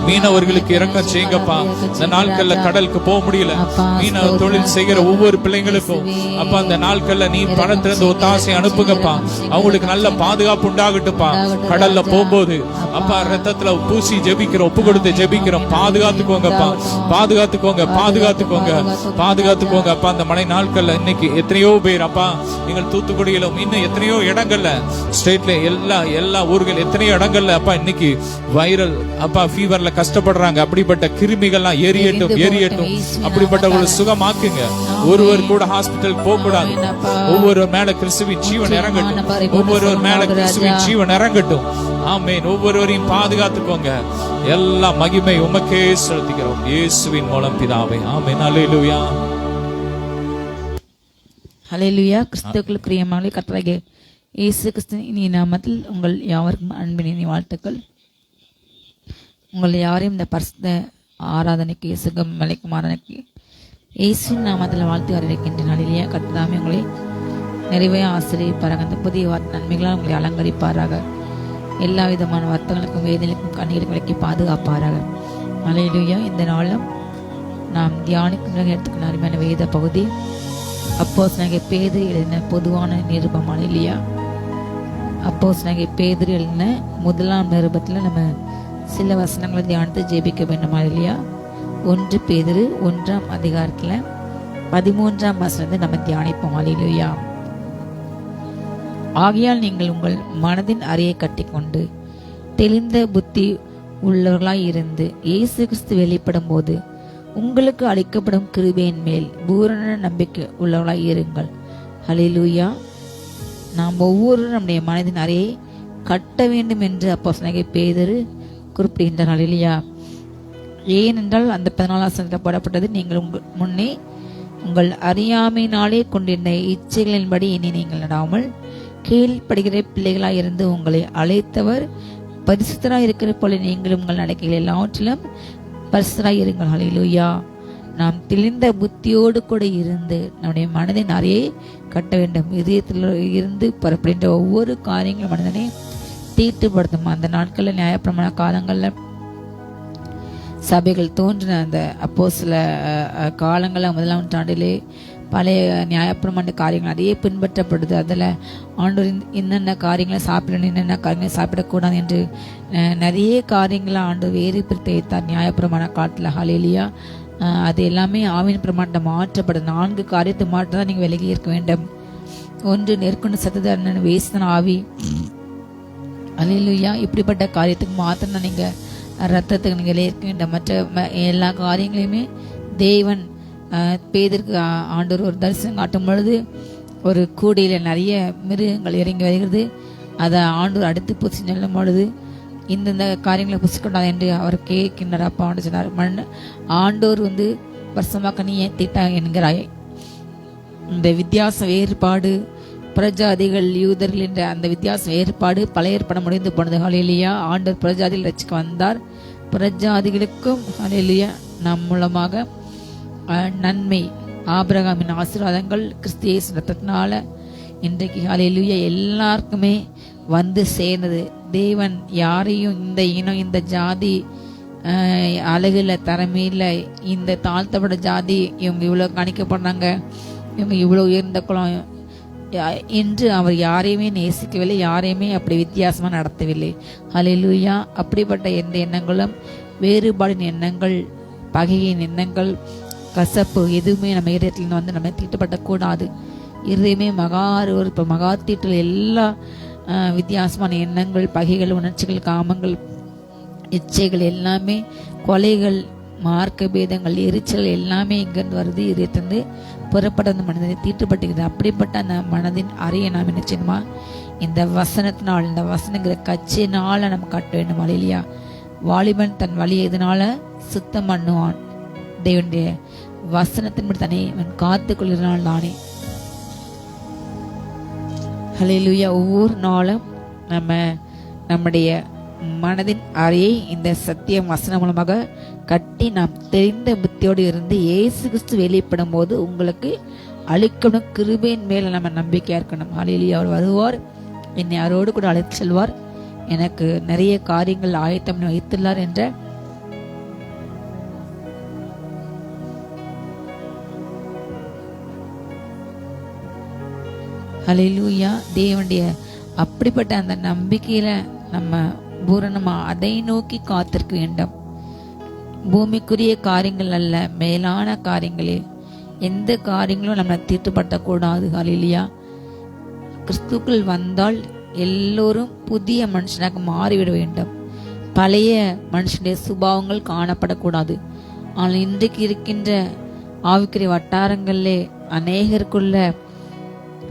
மீனவர்களுக்கு இறக்கம் செய்யுங்கப்பா. இந்த நாட்கள்ல கடலுக்கு போக முடியல, மீனவ தொழில் செய்கிற ஒவ்வொரு பிள்ளைங்களுக்கும் அப்பா அந்த நாட்கள்ல நீ பணத்திலிருந்து ஒத்தாசை அனுப்புங்கப்பா. அவங்களுக்கு நல்ல பாதுகாப்பு உண்டாகட்டும்ப்பா. கடல்ல போகும்போது அப்பா ரத்தத்துல பூசி ஜெபிக்கிறோம், ஒப்பு கொடுத்து ஜெபிக்கிறோம். பாதுகாத்துக்கோங்கப்பா, பாதுகாத்துக்கோங்க, பாதுகாத்துக்கோங்க, பாதுகாத்துக்கோங்க அப்பா. அந்த மழை நாட்கள்ல இன்னைக்கு எத்தனையோ பேர் அப்பா எங்கள் தூத்துக்குடியிலும் இன்னும் எத்தனையோ இடங்கள்ல ஸ்டேட்ல எல்லா ஊர்கள் எத்தனையோ இடங்கள்ல அப்பா இன்னைக்கு வைரல் அப்பா ஃபீவர்ல கஷ்டப்படுறாங்க. அப்படிப்பட்ட கிருமிகள்லாம் எரியட்டும், எரியட்டும். அப்படிப்பட்ட ஒரு சுகமாக்குங்க. ஒருவர் கூட ஹாஸ்பிட்டல் போக கூடாது. ஒவ்வொரு மேல கிறிஸ்துவின் ஜீவன் இறங்கட்டும். ஒவ்வொரு மேல கிறிஸ்துவின் ஜீவன் இறங்கட்டும். ஆமென். ஒவ்வொருவரையும் பாதுகாத்துக்கோங்க. எல்லா மகிமை உமக்கே செலுத்துகிறோம் இயேசுவின் மூலம் பிதாவே, ஆமென். அல்லேலூயா, ஹல்லேலூயா. கிறிஸ்துவுக்குள் பிரியமானவர்களே, கர்த்தராகிய இயேசு கிறிஸ்துவின் இனிய நாமத்தில் உங்கள் யாவருக்கும் அன்பின் வாழ்த்துக்கள். உங்கள் யாரையும் இந்த பரிசுத்த ஆராதனைக்கு சுகம் மலைக்கும் ஆராதனைக்கு இயேசுவின் நாமத்தில் வாழ்த்து வரவேற்கின்ற நாளிலேயே கர்த்தராமே உங்களை நிறைவே ஆசிரியப்பாராக. அந்த புதிய வார்த்தை நன்மைகளால் உங்களை அலங்கரிப்பாராக. எல்லா விதமான வருத்தங்களுக்கும் வேதனைக்கும் கண்ணீர் விலக்கி பாதுகாப்பாராக. ஹல்லேலூயா. இந்த நாளும் நாம் தியானிக்கும் எடுத்துக்கிற அருமையான வேத பகுதி அப்போஸ்தலனாகிய பேதுரு எழுதின பொதுவான நிருபம். ஹல்லேலூயா. அப்போஸ்தலனாகிய பேதுரு எழுதின முதலாம் நிருபத்தில் நம்ம சில வசனங்களை தியானித்து ஜெபிக்க வேண்டும். ஹல்லேலூயா. 1 பேதுரு 1ஆம் அதிகாரத்தில் 13ஆம் வசனத்தை நம்ம தியானிப்போம். ஹல்லேலூயா. ஆகையால் நீங்கள் உங்கள் மனதின் அறையை கட்டிக்கொண்டு தெளிந்த புத்தி உள்ளவர்களாய் இருந்து இயேசு கிறிஸ்து வெளிப்படும் போது உங்களுக்கு அளிக்கப்படும் கிருபையின் மேல் பூரண நம்பிக்கை உள்ளவர்களாய் இருங்கள். ஹல்லேலூயா. நாம் ஒவ்வொருவரும் நம்முடைய மனதின் அறையை கட்ட வேண்டும் என்று அப்போஸ்தலனாகிய பேதுரு குறிப்பிடுகின்றார். ஹல்லேலூயா. ஏனென்றால் அந்த 14ஆம் வசனத்தில் போடப்பட்டது, நீங்கள் முன்னே உங்கள் அறியாமையினாலே கொண்டிருந்த இச்சைகளின்படி இனி நீங்கள் நடாமல் கீழ்ப்படுகிற பிள்ளைகளாய் இருந்து உங்களை அழைத்தவர் பரிசுத்தராய் இருக்கிற போல நீங்கள் உங்கள் நடக்கைகள் எல்லாவற்றிலும் பரிசுத்தராய் இருங்கள். ஹல்லேலூயா. நாம் தெளிந்த புத்தியோடு கூட இருந்து நம்முடைய மனதின் அறையை கட்ட வேண்டும். இதயத்தில் இருந்து புறப்படுகின்ற ஒவ்வொரு காரியங்களும் மனிதனை தீட்டுப்படுத்தும். அந்த நாட்களில் நியாயப்பிரமாண காலங்களில் சபைகள் தோன்றின அந்த அப்போஸ்தல காலங்களில் 1ஆம் நூற்றாண்டிலே பழைய நியாயப்பிரமாண காரியங்கள் அதையே பின்பற்றப்படுது. அதில் ஆண்டவர் என்னென்ன காரியங்களை சாப்பிடணும், என்னென்ன காரியங்களை சாப்பிடக்கூடாது என்று நிறைய காரியங்களை ஆண்டவர் வேறு பிரித்து வைத்தார் நியாயப்பிரமாண காலத்தில். ஹல்லேலூயா. அது எல்லாமே ஆவின் பிரமாணத்தை மாற்றப்படுது. 4 காரியத்தை மாற்ற தான் நீங்கள் விலகி இருக்க வேண்டும். 1 நெருக்கொண்டு சத்தத்தை வேஸ்தன ஆவி. ஹல்லேலூயா. இப்படிப்பட்ட காரியத்துக்கு மாத்திரம் தான் நீங்கள் ரத்தத்துக்கு நீங்கள் இருக்க வேண்டும். மற்ற எல்லா காரியங்களையுமே தேவன் பேதருக்கு ஆண்டவர் ஒரு தரிசனம் காட்டும் பொழுது ஒரு கூடையில் நிறைய மிருகங்கள் இறங்கி வருகிறது. அதை ஆண்டவர் அடுத்து புசி சொல்லும் பொழுது இந்த காரியங்களை புசிக்கொண்டாது என்று அவர் கேட்கின்றார். அப்பா ஆண்டு சொன்னார், ஆண்டோர் வருஷமாக்க நீ ஏன் திட்டா என்கிறாய். இந்த வித்தியாச வேறுபாடு பிரஜாதிகள் யூதர்கள் என்ற அந்த வித்தியாச வேறுபாடு பழைய ஏற்பாடு முடிந்து போனது. ஹல்லேலூயா. ஆண்டவர் பிரஜாதிகள் ரட்சிக்க வந்தார். பிரஜாதிகளுக்கும் ஹல்லேலூயா நம் மூலமாக நன்மை ஆபிரகாமின் ஆசீர்வாதங்கள் கிறிஸ்து இயேசு ரத்தத்தினால இன்றைக்கு ஹல்லேலூயா எல்லாருக்குமே வந்து சேர்ந்தது. தேவன் யாரையும் இந்த இனம், இந்த ஜாதி, அழகுல, தரமையில, இந்த தாழ்த்தப்பட்ட ஜாதி, இவங்க இவ்வளவு கணிக்கப்படுறாங்க, இவங்க இவ்வளவு உயர்ந்த குலம் என்று அவர் யாரையுமே நேசிக்கவில்லை, யாரையுமே அப்படி வித்தியாசமா நடத்தவில்லை. ஹல்லேலூயா. அப்படிப்பட்ட எந்த எண்ணங்களும், வேறுபாடின் எண்ணங்கள், பகையின் எண்ணங்கள், கசப்பு எதுவுமே நம்ம இதயத்துல வந்து நம்ம தீட்டுப்படக்கூடாது. இதயமே மகா தீட்டில் எல்லா வித்தியாசமான எண்ணங்கள், பகைகள், உணர்ச்சிகள், காமங்கள், இச்சைகள் எல்லாமே, கொலைகள், மார்க்க பேதங்கள், எரிச்சல் எல்லாமே இங்கிருந்து வருது, இதயத்திலிருந்து புறப்பட அந்த மனதை தீட்டுப்பட்டுகிறது. அப்படிப்பட்ட அந்த மனதின் அறையை நாம் என்ன செய்யணுமா, இந்த வசனத்தினால், இந்த வசனங்கிற கட்சியினால நம்ம கட்ட வேண்டும். இல்லையா? வாலிபன் தன் வழி எதனால சுத்தம் பண்ணுவான்? தேவனுடைய வசனத்தின்படி தன்னை அவன் காத்துக் கொள்கிறனால் தானே. ஹல்லேலூயா. ஒவ்வொரு நாளும் நம்முடைய மனதின் அறையை இந்த சத்தியம் வசனம் மூலமாக கட்டி நாம் தெரிந்த புத்தியோடு இருந்து இயேசு கிறிஸ்து வெளிப்படும் போது உங்களுக்கு அளிக்கணும் கிருபையின் மேல நம்ம நம்பிக்கையா இருக்கணும். ஹல்லேலூயா. அவர் வருவார், என்னை அவரோடு கூட அழைத்து செல்வார், எனக்கு நிறைய காரியங்கள் ஆயத்தம் வைத்துள்ளார் என்ற ஹல்லேலூயா. தேவனுடைய அப்படிப்பட்ட அந்த நம்பிக்கையில நம்ம பூரணமா அதை நோக்கி காத்திருக்க வேண்டும். பூமிக்குரிய காரியங்கள் அல்ல, மேலான காரியங்களே. எந்த காரியங்களும் நம்ம தீட்டுப்படக்கூடாது. ஹல்லேலூயா. கிறிஸ்துக்குள் வந்தால் எல்லோரும் புதிய மனுஷனாக மாறிவிட வேண்டும். பழைய மனுஷனுடைய சுபாவங்கள் காணப்படக்கூடாது. ஆனால் இன்றைக்கு இருக்கின்ற ஆவிக்குரிய வட்டாரங்களிலே அநேகருக்குள்ள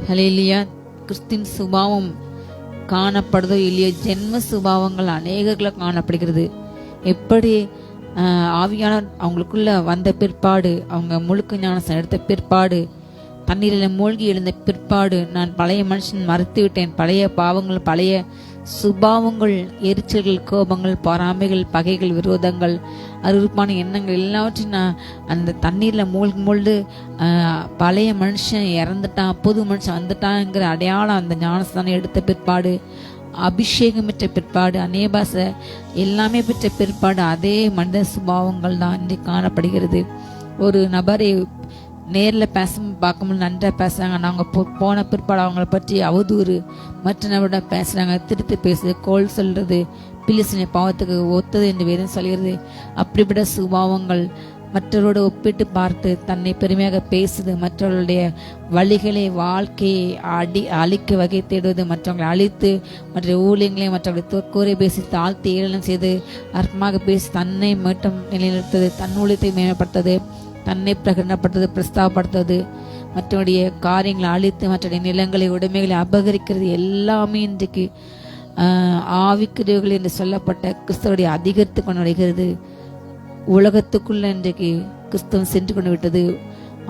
ஹல்லேலூயா கிறிஸ்துவின் சுபாவம் காணப்படுதோ இல்லையோ, ஜென்ம சுபாவங்கள் அநேகர்களை காணப்படுகிறது. எப்படி ஆவியானவர் அவங்களுக்குள்ள வந்த பிற்பாடு, அவங்க முழுக்க ஞானஸ்நானம் எடுத்த பிற்பாடு, தண்ணீரில் மூழ்கி எழுந்த பிற்பாடு, நான் பழைய மனுஷன் மறுத்து விட்டேன், பழைய பாவங்கள், பழைய சுபாவங்கள், எரிச்சல்கள், கோபங்கள், பொறாமைகள், பகைகள், விரோதங்கள், அருவருப்பான எண்ணங்கள் எல்லாவற்றையும் நான் அந்த தண்ணீரில் மூழ்கு பழைய மனுஷன் இறந்துட்டான், புது மனுஷன் வந்துட்டான்ங்கிற அடையாளம் அந்த ஞானஸ்நானம் எடுத்த பிற்பாடு, அபிஷேகம் பெற்ற பிற்பாடு, அநேபாச எல்லாமே பெற்ற பிற்பாடு அதே மனித சுபாவங்கள் தான் இன்றைக்கு காணப்படுகிறது. ஒரு நபரை நேரில் பார்க்கும்போது நன்றா பேசுறாங்க, நாங்கள் போன பிற்பாடு அவங்களை பற்றி அவதூறு, மற்ற நபரோட பேசுறாங்க, திருத்து பேசுறது, கோல் சொல்றது, பிலிசினை பாவத்துக்கு ஒத்தது என்று வேதம் சொல்கிறது. அப்படிப்பட்ட சுபாவங்கள், மற்றவரோடு ஒப்பிட்டு பார்த்து தன்னை பெருமையாக பேசுது, மற்றவர்களுடைய வழிகளை, வாழ்க்கையை அழிக்க வகை தேடுவது, மற்றவங்களை அழித்து மற்ற ஊழியங்களை மற்றவர்களை கூரை பேசி தாழ்த்தி ஏளனம் செய்து அற்பமாக பேசி தன்னை மட்டும் நிலைநிறுத்தது, தன் ஊழியத்தை மேம்படுத்தது, தன்னை பிரகடனப்படுத்துவது, பிரஸ்தாபப்படுத்துவது, மற்றவருடைய காரியங்களை அழித்து மற்ற நிலங்களை, உடைமைகளை அபகரிக்கிறது எல்லாமே இன்றைக்கு ஆவிக்குரியவர்கள் என்று சொல்லப்பட்ட கிறிஸ்தவருடைய அதிகரித்து கொண்டு வருகிறது. உலகத்துக்குள்ள இன்றைக்கு கிறிஸ்தவம் சென்று கொண்டு விட்டது.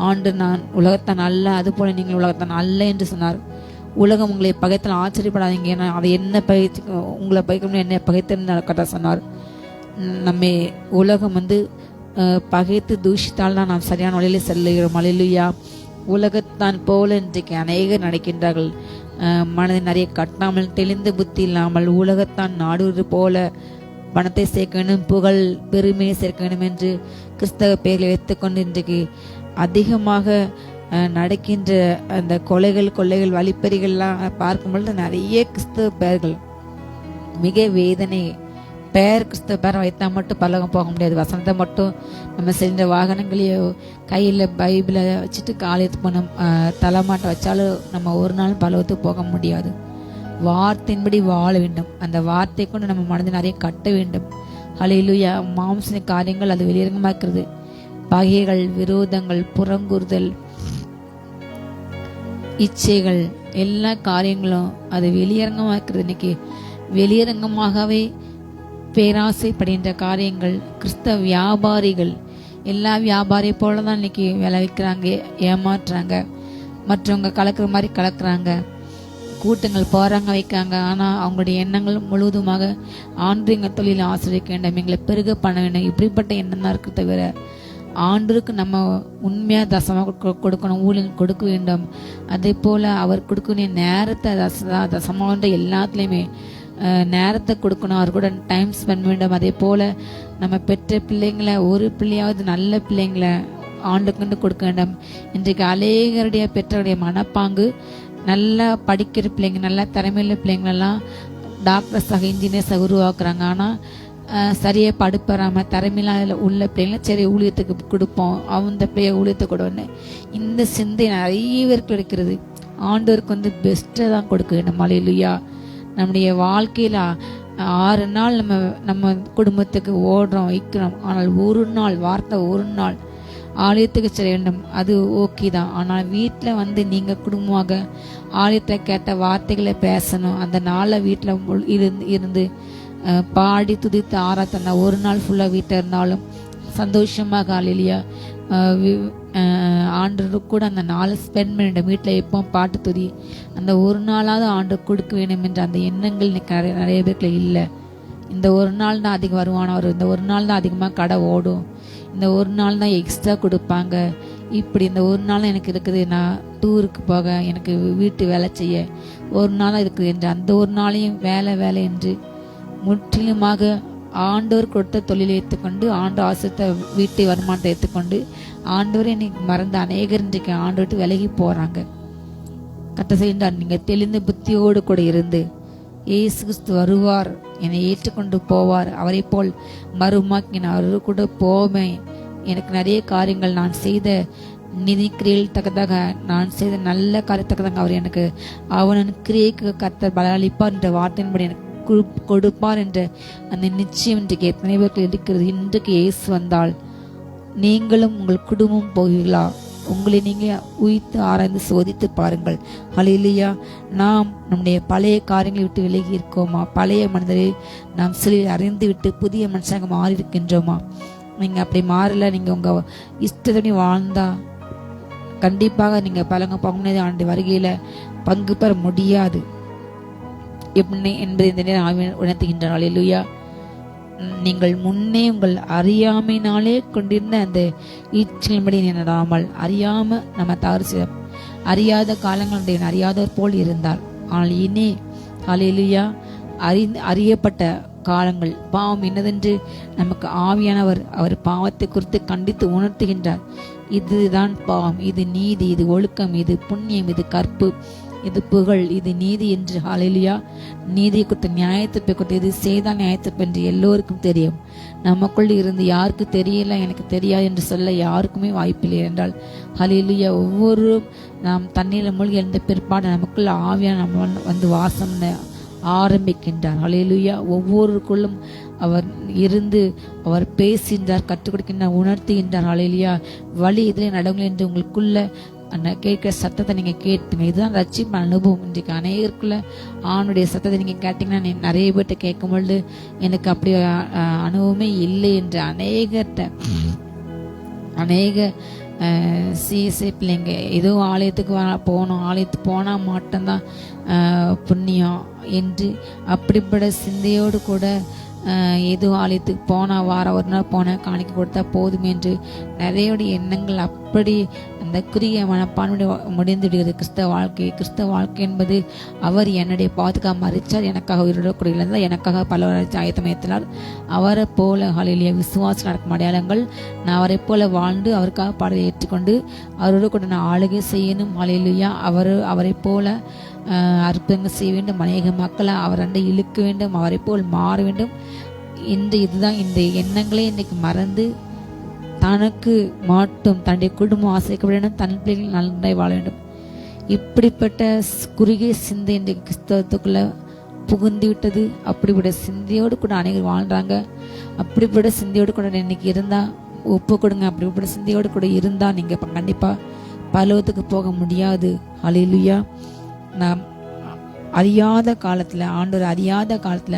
ஆண்டு நான் உலகத்தான் அல்ல, அது போல நீங்கள் உலகத்தான் அல்ல என்று சொன்னார். உலகம் உங்களை பகைத்தால் ஆச்சரியப்படாதீங்க, ஏன்னா அதை என்ன உங்களை பகைக்கணும், என்ன பகைத்தன்னு கரெக்டாக சொன்னார். நம்ம உலகம் பகைத்து தூஷித்தால் தான் நாம் சரியான வழியில செல்லுகிறோம். ஹல்லேலூயா. உலகத்தான் போல இன்றைக்கு அநேகர் நடக்கின்றார்கள். மனதில் நிறைய கட்டாமல், தெளிந்த புத்தி இல்லாமல் உலகத்தான் நாடுவது போல பணத்தை சேர்க்க வேண்டும், புகழ், பெருமையை சேர்க்க வேண்டும் என்று கிறிஸ்தவ பெயர்களை வைத்துக்கொண்டு இன்றைக்கு அதிகமாக நடக்கின்ற அந்த கொள்ளைகள், வழிப்பறிகள்லாம் பார்க்கும்பொழுது நிறைய கிறிஸ்தவ பெயர்கள், மிக வேதனை. பெயர் கிறிஸ்தவ பேரை வைத்தா மட்டும் பரலோகம் போக முடியாது. வசனத்தை மட்டும் நம்ம செஞ்ச வாகனங்களையோ கையில் பைபிளை வச்சுட்டு காலையத்து போனோம் தலைமாட்டை வச்சாலும் நம்ம ஒரு நாளும் பரலோகத்துக்கு போக முடியாது. வார்த்தையின்படி வாழ வேண்டும். அந்த வார்த்தை கொண்டு நம்ம மனதை நிறைய கட்ட வேண்டும். ஹல்லேலூயா. மாம்ச காரியங்கள் அது வெளியரங்கமாக்குறது. பகைகள், விரோதங்கள், புறங்கூறுதல், இச்சைகள், எல்லா காரியங்களும் அது வெளியரங்கமாக்குறது. இன்னைக்கு வெளியரங்கமாகவே பேராசைப்படுகின்ற காரியங்கள். கிறிஸ்தவ வியாபாரிகள் எல்லா வியாபாரியை போல தான் இன்னைக்கு விலை வைக்கிறாங்க, ஏமாற்றுறாங்க, மற்றவங்க கலக்கிற மாதிரி கலக்குறாங்க, கூட்டங்கள் போறாங்க வைக்காங்க. ஆனால் அவங்களுடைய எண்ணங்கள் முழுவதுமாக ஆன்மீக தொழில் ஆசிரியக்க வேண்டும், எங்களை பெருக பண்ண வேண்டும், இப்படிப்பட்ட எண்ணம் தான் இருக்கு தவிர ஆண்டருக்கு நம்ம உண்மையாக தசமாக கொடுக்கணும், ஊழியம் கொடுக்க வேண்டும். அதே போல் அவர் கொடுக்கக்கூடிய நேரத்தை தசமாக எல்லாத்துலேயுமே நேரத்தை கொடுக்கணும், அவர் கூட டைம் ஸ்பெண்ட் வேண்டும். அதே போல் நம்ம பெற்ற பிள்ளைங்களை ஒரு பிள்ளையாவது நல்ல பிள்ளைங்களை ஆண்டுக்குண்டு கொடுக்க வேண்டும். இன்றைக்கு அநேகருடைய பெற்றோருடைய மனப்பாங்கு நல்லா படிக்கிற பிள்ளைங்க, நல்லா திறமையுள்ள பிள்ளைங்களெல்லாம் டாக்டர்ஸாக இன்ஜினியர்ஸாக உருவாக்குறாங்க. ஆனால் சரியாக படுப்பறாமல் திறமையில உள்ள பிள்ளைங்கள சரி ஊழியத்துக்கு கொடுப்போம், அந்த பிள்ளைய ஊழியத்தை கொடுவோன்னு இந்த சிந்தை நிறைய பேருக்கு இருக்கிறது. ஆண்டவருக்கு பெஸ்ட்டை தான் கொடுக்க வேண்டும். அல்லேலூயா. நம்முடைய வாழ்க்கையில் 6 நாள் நம்ம குடும்பத்துக்கு ஓடுறோம் வைக்கிறோம், ஆனால் ஒரு நாள் வார்த்தை ஒரு நாள் ஆலயத்துக்கு செல்ல வேண்டும், அது ஓகே தான். ஆனால் வீட்டில் நீங்கள் குடும்பமாக ஆலயத்தில் கேட்ட வார்த்தைகளை பேசணும். அந்த நாளை வீட்டில் இருந்து பாடி துதித்து ஆராத்தனா ஒரு நாள் ஃபுல்லாக வீட்டில் இருந்தாலும் சந்தோஷமாக அல்லேலூயா ஆண்டு கூட அந்த நாளை ஸ்பெண்ட் பண்ணிட்டோம். வீட்டில் எப்போ பாட்டு துதி அந்த ஒரு நாளாவது ஆண்டு கொடுக்க வேண்டும் என்ற அந்த எண்ணங்கள் நிறைய பேருக்கு இல்லை. இந்த ஒரு நாள் தான் அதிகம் வருமானம் வரும், இந்த ஒரு நாள் தான் அதிகமாக கடை ஓடும், இந்த ஒரு நாள் தான் எக்ஸ்ட்ரா கொடுப்பாங்க, இப்படி இந்த ஒரு நாள் எனக்கு இருக்குது, நான் டூருக்கு போக, எனக்கு வீட்டு வேலை செய்ய ஒரு நாளாக இருக்குது என்று அந்த ஒரு நாளையும் வேலை என்று முற்றிலுமாக ஆண்டவர் கொடுத்த தொழிலை ஏற்றுக்கொண்டு ஆண்டு ஆசிரியத்தை வீட்டு வருமானத்தை ஏற்றுக்கொண்டு ஆண்டவரை இன்னைக்கு மறந்து அநேகர் இன்றைக்கு ஆண்டு விலகி போகிறாங்க. கத்த செய்தார், நீங்கள் தெளிந்த புத்தியோடு கூட இருந்து இயேசு கிறிஸ்து வருவார், என்னை ஏற்றுக்கொண்டு போவார், அவரை போல் மறுமாக்கி நான் அவரு கூட போவேன், எனக்கு நிறைய காரியங்கள் நான் செய்த நிதிக்கிரியில் தக்கதாக நான் செய்த நல்ல காரியத்தக்கதாக அவர் எனக்கு அவன் கிரியைக்கு கர்த்தர் பலனளிப்பார் என்ற வார்த்தையின்படி எனக்கு கொடுப்பார் என்ற அந்த நிச்சயம் இன்றைக்கு எத்தனை பேருக்கு இருக்கிறது. இன்றைக்கு இயேசு வந்தால் நீங்களும் உங்கள் குடும்பம் போவீர்களா? உங்களை நீங்கள் உயிர்த்து ஆராய்ந்து சோதித்து பாருங்கள். ஹல்லேலூயா. நாம் நம்முடைய பழைய காரியங்களை விட்டு விலகி இருக்கோமா? பழைய மனிதரை நாம் சிலையில் அறிந்து விட்டு புதிய மனுஷனாக மாறி இருக்கின்றோமா? நீங்கள் அப்படி மாறல, நீங்கள் உங்கள் இஷ்டத்தோடு வாழ்ந்தா கண்டிப்பாக நீங்கள் பலங்க பங்குனது ஆண்டு வருகையில் பங்கு பெற முடியாது என்பதை இந்த நேரம் உணர்த்துகின்றார். அல்லேலூயா. நீங்கள் முன்னே உங்கள் அறியாமையினாலே கொண்டிருந்த அந்த ஈச்சலின்படி நடாமல் அறியாம நம்ம தவறு செய்ய அறியாத காலங்களுடைய அறியாதவர் போல் இருந்தார். ஆனால் இனி அல்லேலூயா அறியப்பட்ட காலங்கள் பாவம் என்னதென்று நமக்கு ஆவியானவர் அவர் பாவத்தை குறித்து கண்டித்து உணர்த்துகின்றார். இதுதான் பாவம், இது நீதி, இது ஒழுக்கம், இது புண்ணியம், இது கற்பு, இது புகழ், இது நீதி என்று. ஹல்லேலூயா. நீதியை குறித்த நியாயத்தை குறித்து இது செய்தால் நியாயத்தை என்று எல்லோருக்கும் தெரியும். நமக்குள் இருந்து யாருக்கு தெரியல எனக்கு தெரியாது என்று சொல்ல யாருக்குமே வாய்ப்பில்லை என்றால் ஹல்லேலூயா. ஒவ்வொரு நாம் தண்ணீரில் மூழ்கி எழுந்த பிற்பாடு நமக்குள்ள ஆவியான நம்ம வாசம் ஆரம்பிக்கின்றார். ஹல்லேலூயா. ஒவ்வொருக்குள்ளும் அவர் இருந்து அவர் பேசுகின்றார், கற்றுக் கொடுக்கின்றார், உணர்த்துகின்றார். ஹல்லேலூயா. வழி இதிலே நடவுங்கள் என்று உங்களுக்குள்ள அந்த கேட்கிற சத்தத்தை நீங்கள் கேட்பீங்க. இதுதான் ரட்சிப்பு அனுபவம். இன்றைக்கு அநேகருக்குள்ள ஆணுடைய சத்தத்தை நீங்கள் கேட்டிங்கன்னா நிறைய பேர்கிட்ட கேட்கும் பொழுது எனக்கு அப்படி அனுபவமே இல்லை என்று அநேக சிஎஸ்ஐ பிள்ளைங்க ஏதோ ஆலயத்துக்கு போகணும், ஆலயத்துக்கு போனால் மட்டும்தான் புண்ணியம் என்று அப்படிப்பட்ட சிந்தையோடு கூட ஏதோ ஆலயத்துக்கு போனால் ஒரு நாள் போனால் காணிக்க கொடுத்தா போதும் என்று நிறைய எண்ணங்கள் அப்படி அந்த குறுகிய மனப்பான்மையுடைய முடிந்து விடுகிறது. கிறிஸ்தவ வாழ்க்கை என்பது அவர் என்னுடைய பாதுகாப்பு மறிச்சார், எனக்காக உயிரிழக்கூடிய இருந்தால், எனக்காக பல ஆயத்தமயத்தினார், அவரை போல ஹல்லேலூயா விசுவாசம் நடக்கும் அடையாளங்கள் நான் அவரை போல வாழ்ந்து அவருக்காக பாடலை ஏற்றுக்கொண்டு அவரோடு கூட நான் ஆளுகை செய்யணும். ஹல்லேலூயா. அவரை போல அற்புதங்கள் செய்ய வேண்டும், அநேக மக்களை அவர் அண்டை இழுக்க வேண்டும், அவரை போல் மாற வேண்டும் என்று. இதுதான் இந்த எண்ணங்களே இன்னைக்கு மறந்து தனக்கு மட்டும் தன்னுடைய குடும்பம் ஆசைக்க வேண்டும், தன் பிள்ளைகள் நன்றாய் வாழ வேண்டும். இப்படிப்பட்ட குறுகிய சிந்தை இன்றைக்கு கிறிஸ்தவத்துக்குள்ள புகுந்து விட்டது. அப்படிப்பட்ட சிந்தையோடு கூட அநேகர் வாழ்றாங்க. அப்படிப்பட்ட சிந்தையோடு கூட இன்னைக்கு இருந்தா ஒப்பு கொடுங்க. அப்படிப்பட்ட சிந்தையோடு கூட இருந்தா நீங்க கண்டிப்பா பரலோகத்துக்கு போக முடியாது. ஹல்லேலூயா. நாம் அறியாத காலத்துல ஆண்டவர் அறியாத காலத்துல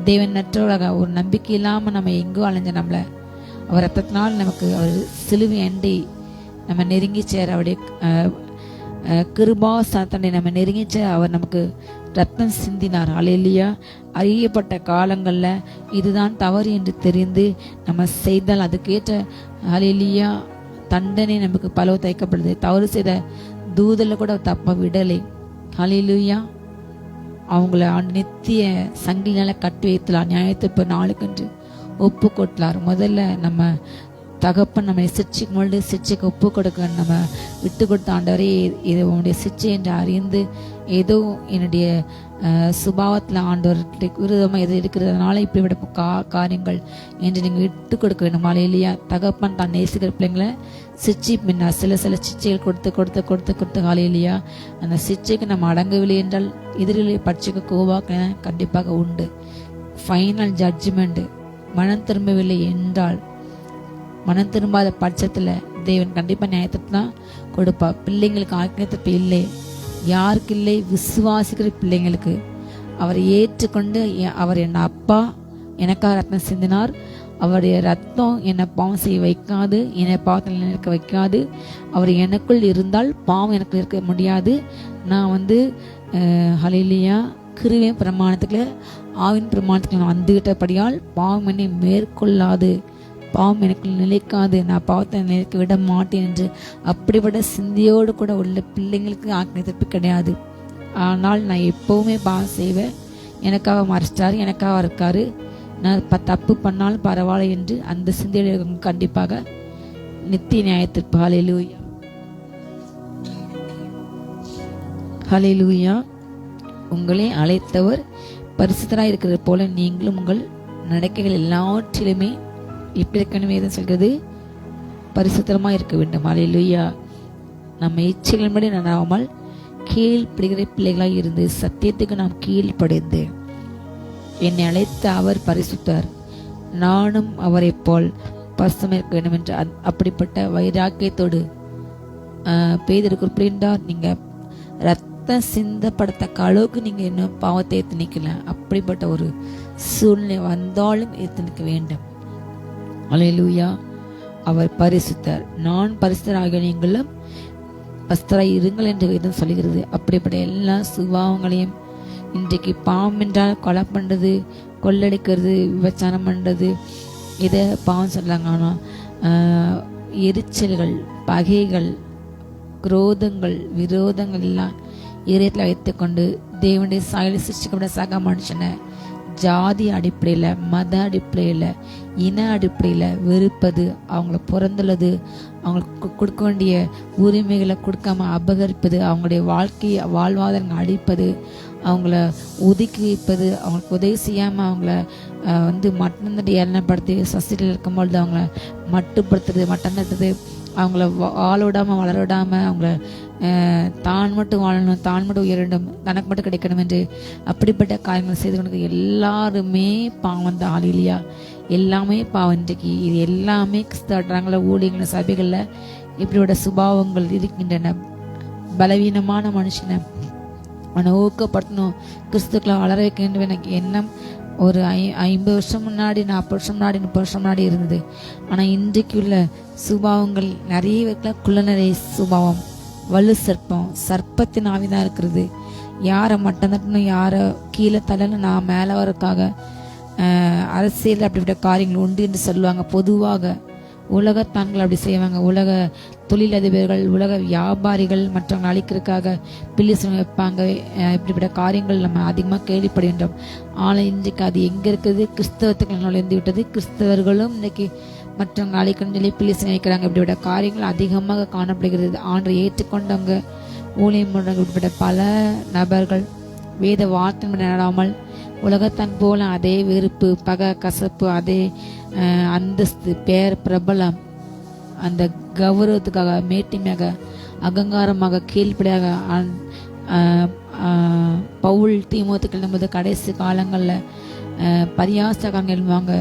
தேவன் நற்றவராக ஒரு நம்பிக்கை இல்லாம நம்ம எங்கோ அலைஞ்ச நம்மளை அவர் ரத்தத்தினால் நமக்கு அவர் சிலுவை அண்டி நம்ம நெருங்கி சேர அவருடைய கிருபா சாத்தனை நம்ம நெருங்கி சேர அவர் நமக்கு ரத்தம் சிந்தினார். ஹல்லேலூயா. அறியப்பட்ட காலங்களில் இதுதான் தவறு என்று தெரிந்து நம்ம செய்தால் அதுக்கேற்ற ஹல்லேலூயா தண்டனை நமக்கு பலவு தைக்கப்படுது. தவறு செய்த தூதல கூட தப்ப விடலை. ஹல்லேலூயா. அவங்கள நித்திய சங்கிலினால கட்டி வைத்தலாம். நியாயத்தை நாளுக்கென்று ஒப்பு கொட்டலார். முதல்ல நம்ம தகப்பன் நம்ம சிக்ஷைக்கு முன்னாடி சிக்ஷைக்கு ஒப்பு கொடுக்க நம்ம விட்டு கொடுத்த ஆண்டவரே, இது உன்னுடைய சிக்ஷை என்று அறிந்து ஏதோ என்னுடைய சுபாவத்தில் ஆண்டவர் விரோதமாக எது இருக்கிறதுனால இப்படிப்பட்ட காரியங்கள் என்று நீங்கள் விட்டு கொடுக்க வேண்டும். இல்லையா? தகப்பன் தான் நேசிக்கிற பிள்ளைங்களை சிக்ஷை பின்னா சில சிக்ஷைகள் கொடுத்து இல்லையா? அந்த சிக்ஷைக்கு நம்ம அடங்கவில்லை என்றால் எதிரிகளை பட்சிக்க கோவாக்க கண்டிப்பாக உண்டு. Final judgment. மனம் திரும்பவில்லை என்றால், மனம் திரும்பாத பட்சத்தில் தேவன் கண்டிப்பாக நியாயத்தை தான் கொடுப்பா. பிள்ளைங்களுக்கு ஆக்கியத்திற்கு இல்லை, யாருக்கு இல்லை? விசுவாசிக்கிற பிள்ளைங்களுக்கு. அவரை ஏற்றுக்கொண்டு அவர் என் அப்பா, எனக்காக ரத்தம் சிந்தினார், அவருடைய ரத்தம் என்னை பாவம் செய்ய வைக்காது, என்னை பாவத்தில் நிற்க வைக்காது, அவர் எனக்குள் இருந்தால் பாவம் எனக்கு இருக்க முடியாது. நான் ஹல்லேலூயா கிருபையின் பிரமாணத்துக்குள்ள ஆவின் பிரமாணத்துக்குள்ள நான் வந்துகிட்டபடியால் பாவம் என்னை மேற்கொள்ளாது, பாவம் எனக்கு நிலைக்காது, நான் பாவத்தை நிலைக்க விட மாட்டேன் என்று அப்படிப்பட்ட சிந்தியோடு கூட உள்ள பிள்ளைங்களுக்கு ஆக்கினை தப்பி கிடையாது. ஆனால் நான் எப்பவுமே பாவம் செய்வேன், எனக்காக மறைச்சிட்டாரு, எனக்காக இருக்காரு, நான் தப்பு பண்ணாலும் பரவாயில்ல என்று அந்த சிந்தையோடு கண்டிப்பாக நித்திய நியாயத்திற்கு. ஹல்லேலூயா. ஹல்லேலூயா. உங்களை அழைத்தவர் பரிசுத்தராய் இருக்கிறது போல நீங்களும் உங்கள் நடக்கைகள் எல்லாவற்றிலுமே இப்படி இருக்கணும். எதுவும் சொல்கிறது? பரிசுத்தரமாக இருக்க வேண்டும். ஹல்லேலூயா. நம்ம இச்சைகளின்படி நடாமல் கீழ்ப்படுகிற பிள்ளைகளாக இருந்து சத்தியத்துக்கு நாம் கீழ்ப்படைந்து, என்னை அழைத்த அவர் பரிசுத்தர், நானும் அவரை போல் பரிசுத்தமாக இருக்க வேண்டும் என்று அப்படிப்பட்ட வைராக்கியத்தோடு பேதுரு குறிப்பிட்டார். நீங்க ரத்தம் சிந்தப்படத்தக்க அளவுக்கு நீங்க இன்னும் பாவத்தை ஏற்று நிற்கல. அப்படிப்பட்ட ஒரு சூழ்நிலை வந்தாலும் ஏற்று நிற்க வேண்டும். ஹல்லேலூயா. அவர் பரிசுத்தர், நான் பரிசுத்தர் ஆகிய நீங்களும் பரிசுத்தராய் இருங்கள் என்று வேதம் சொல்லுகிறது. அப்படிப்பட்ட எல்லா சுபாவங்களையும் இன்றைக்கு பாவம் என்றால் கொலை பண்றது, கொள்ளடிக்கிறது, விபச்சாரம் பண்றது, இதை பாவம் சொல்றாங்க. ஆனால் எரிச்சல்கள், பகைகள், குரோதங்கள், விரோதங்கள் எல்லாம் இதயத்தில் வைத்துக்கொண்டு தேவனுடைய சாயலில் சிருஷ்டிக்கப்பட்ட சக மனுஷனை ஜாதி அடிப்படையில், மத அடிப்படையில், இன அடிப்படையில் வெறுப்பது, அவங்கள பிறந்துள்ளது, அவங்களுக்கு கொடுக்க வேண்டிய உரிமைகளை கொடுக்காம அபகரிப்பது, அவங்களுடைய வாழ்வாதாரங்கள் அழிப்பது, அவங்கள ஒதுக்கி வைப்பது, அவங்களுக்கு உதவி செய்யாமல் அவங்கள மட்டந்தடி எண்ணப்படுத்தி சொசைட்டியில் இருக்கும்பொழுது அவங்கள மட்டுப்படுத்துறது, மட்டம் தட்டுறது, அவங்கள வாழ விடாமல் வளர விடாமல் அவங்கள தான் மட்டும் வாழணும், தான் மட்டும் உயர வேண்டும், தனக்கு மட்டும் கிடைக்கணும் என்று அப்படிப்பட்ட காரியங்கள் செய்து கொண்டு எல்லாருமே பாவம் தான். ஹல்லேலூயா. எல்லாமே பாவம். இன்றைக்கு இது எல்லாமே கிறிஸ்தவ ஊழியர்கள் சபைகளில் இப்படிப்பட்ட சுபாவங்கள் இருக்கின்றன. பலவீனமான மனுஷனை அவனை ஊக்கப்படுத்தணும், கிறிஸ்துக்களை வளர வைக்க வேண்டும் எனக்கு எண்ணம் ஒரு 50 வருஷம் முன்னாடி, 40 வருஷம் முன்னாடி, 30 வருஷம் முன்னாடி இருந்தது. ஆனால் இன்றைக்கு உள்ள சுபாவங்கள் நிறைய வைக்கல. குள்ளநரை சுபாவம், வலு சர்ப்பம், சர்ப்பத்தின் ஆவிதான் இருக்கிறது. யாரை மட்டம் தட்டணும், யாரை கீழே தள்ளணும், நான் மேலே வரக்காக அரசியல் அப்படிப்பட்ட காரியங்கள் உண்டு என்று சொல்லுவாங்க. பொதுவாக உலகத்தான்கள் அப்படி செய்வாங்க. உலக தொழிலதிபர்கள், உலக வியாபாரிகள் மற்றவங்க அழிக்கிறதுக்காக பில்லிசனம் வைப்பாங்க. இப்படிப்பட்ட காரியங்கள் நம்ம அதிகமாக கேள்விப்படுகின்றோம். ஆனால் இன்றைக்கு அது எங்கே இருக்குது? கிறிஸ்தவத்துக்கு நுழைந்து விட்டது. கிறிஸ்தவர்களும் இன்றைக்கி மற்றவங்க அழிக்கணும்னு சொல்லி பில்லிசனம் வைக்கிறாங்க. இப்படிப்பட்ட காரியங்கள் அதிகமாக காணப்படுகிறது. ஆண்டை ஏற்றுக்கொண்டவங்க, ஊழியம் பண்ணுறவங்க, இப்படிப்பட்ட பல நபர்கள் வேத வார்த்தை நடாமல் உலகத்தான் போல அதே வெறுப்பு, பகை, கசப்பு, அதே அந்தஸ்து, பேர், பிரபலம், அந்த கௌரவத்துக்காக, மேட்டிமையாக, அகங்காரமாக, கீழ்ப்படியாக பவுல் தீமோத்தேயுக்கு எழுதும்போது கடைசி காலங்களில் பரியாசக்காரங்க எழுதுவாங்க.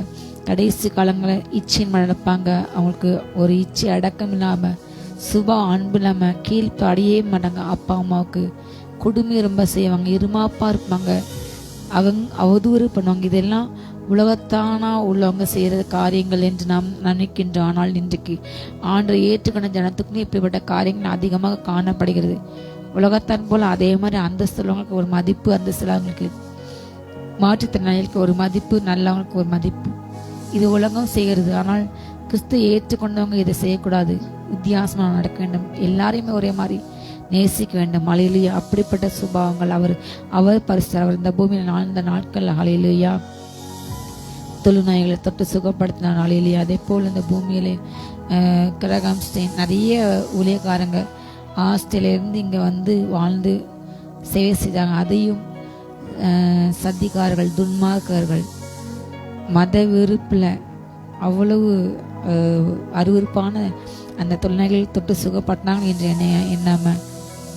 கடைசி காலங்களில் இச்சையின் நடப்பாங்க. அவங்களுக்கு ஒரு இச்சை அடக்கம் இல்லாமல், சுபா அன்பு இல்லாமல், கீழ்ப்படியே மாட்டாங்க. அப்பா அம்மாவுக்கு கொடுமை ரொம்ப செய்வாங்க, இருமாப்பா இருப்பாங்க, அவதூறு பண்ணுவாங்க. இதெல்லாம் உலகத்தானா உள்ளவங்க செய்கிற காரியங்கள் என்று நாம் நினைக்கின்றோம். ஆனால் இன்றைக்கு ஆண்டை ஏற்றுக்கொண்ட ஜனத்துக்குன்னு இப்படிப்பட்ட காரியங்கள் அதிகமாக காணப்படுகிறது. உலகத்தான் போல அதே மாதிரி அந்தஸ்துள்ளவங்களுக்கு ஒரு மதிப்பு, அந்தஸ்துள்ளவங்களுக்கு மாற்றுத்திறனாளிகளுக்கு ஒரு மதிப்பு, நல்லவங்களுக்கு ஒரு மதிப்பு. இது உலகம் செய்கிறது. ஆனால் கிறிஸ்து ஏற்றுக்கொண்டவங்க இதை செய்யக்கூடாது. வித்தியாசமாக நடக்க வேண்டும். எல்லாரையுமே ஒரே மாதிரி நேசிக்க வேண்டும். ஹல்லேலூயா. அப்படிப்பட்ட சுபாவங்கள் அவர் பரிசுத்தர். அவர் இந்த பூமியில் வாழ்ந்த நாட்கள் ஹல்லேலூயா தொழுநோய்களை தொட்டு சுகப்படுத்தினார். ஹல்லேலூயா. அதே போல் இந்த பூமியிலே கிரகாம் ஸ்டெயின் நிறைய ஊழியக்காரங்க ஆஸ்திரேலியிலிருந்து இங்கே வந்து வாழ்ந்து சேவை செய்தாங்க. அதையும் சத்திகாரர்கள், துன்மார்க்கர்கள், மத வெறுப்பில் அவ்வளவு அருவருப்பான அந்த தொல்லைகள் தொட்டு சுகப்பட்டாங்க என்று எண்ணாம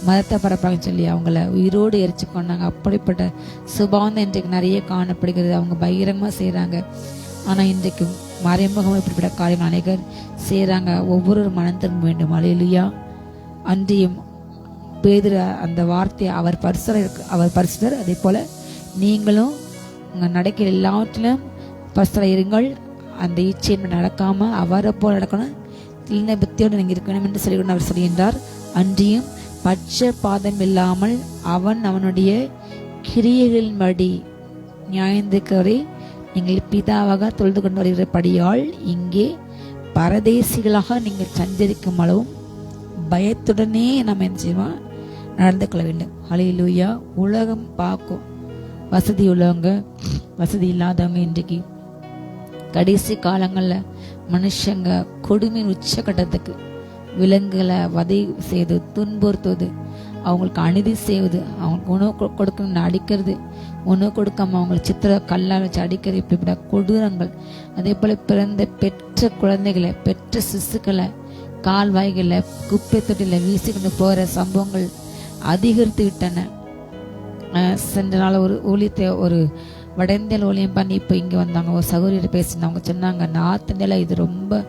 மதத்தை பரப்பாங்கன்னு சொல்லி அவங்கள உயிரோடு எரிச்சு கொண்டாங்க. அப்படிப்பட்ட சுபாவம் தான் இன்றைக்கு நிறைய காணப்படுகிறது. அவங்க பகிரங்கமாக செய்கிறாங்க. ஆனால் இன்றைக்கு மறைமுகமாக இப்படிப்பட்ட காரியங்கள் அநேகர் செய்கிறாங்க. ஒவ்வொரு மனம் திரும்ப வேண்டும். ஹல்லேலூயா. அன்றியும் பேதுரு அந்த வார்த்தையை அவர் பரிசுத்தர். அதே போல நீங்களும் உங்கள் நடக்கிற எல்லாவற்றிலும் பரிசுத்தராக இருங்கள். அந்த இச்சையை நடக்காம அவரை போல் நடக்கணும், தீன பக்தியோடு நீங்கள் இருக்கணும் என்று சொல்லிக்கொண்டு அவர் சொல்கின்றார். அன்றியும் பட்சபாதம் இல்லாமல் அவனுடைய கிரியைகளின்படி நியாயந்திருக்கிறவரை நீங்கள் பிதாவாக தொழுது கொண்டு வருகிறபடியால் இங்கே பரதேசிகளாக நீங்கள் சஞ்சரிக்கும் அளவும் பயத்துடனே நம்ம என்ன செய்வோம், நடந்து கொள்ள வேண்டும். ஹல்லேலூயா. உலகம் பார்க்கும் வசதி உள்ளவங்க, வசதி இல்லாதவங்க. இன்றைக்கு கடைசி காலங்களில் மனுஷங்க கொடுமையின் உச்சகட்டத்துக்கு விலங்குகளை வதை செய்து துன்புறுத்துவது, அவங்களுக்கு அநீதி செய்வது, அவங்களுக்கு உணவு கொடுக்கணும்னு அடிக்கிறது, உணவு கொடுக்காம அவங்களுக்கு சித்திர கல்லால் வச்சு அடிக்கிறது, இப்படிப்பட்ட கொடூரங்கள். அதே போல பெற்ற குழந்தைகளை, பெற்ற சிசுக்களை கால்வாய்களில் குப்பை தொட்டியில் வீசிக்கொண்டு போகிற சம்பவங்கள் அதிகரித்து விட்டன. சென்ற நாள் ஒரு ஊழியத்தை ஒரு வட இந்தியாவில் ஊழியம் பண்ணி இப்போ இங்கே வந்தாங்க. ஒரு சகோதரியை பேசினாங்க. அவங்க சொன்னாங்க, நார்த் இந்தியாவில் இது ரொம்ப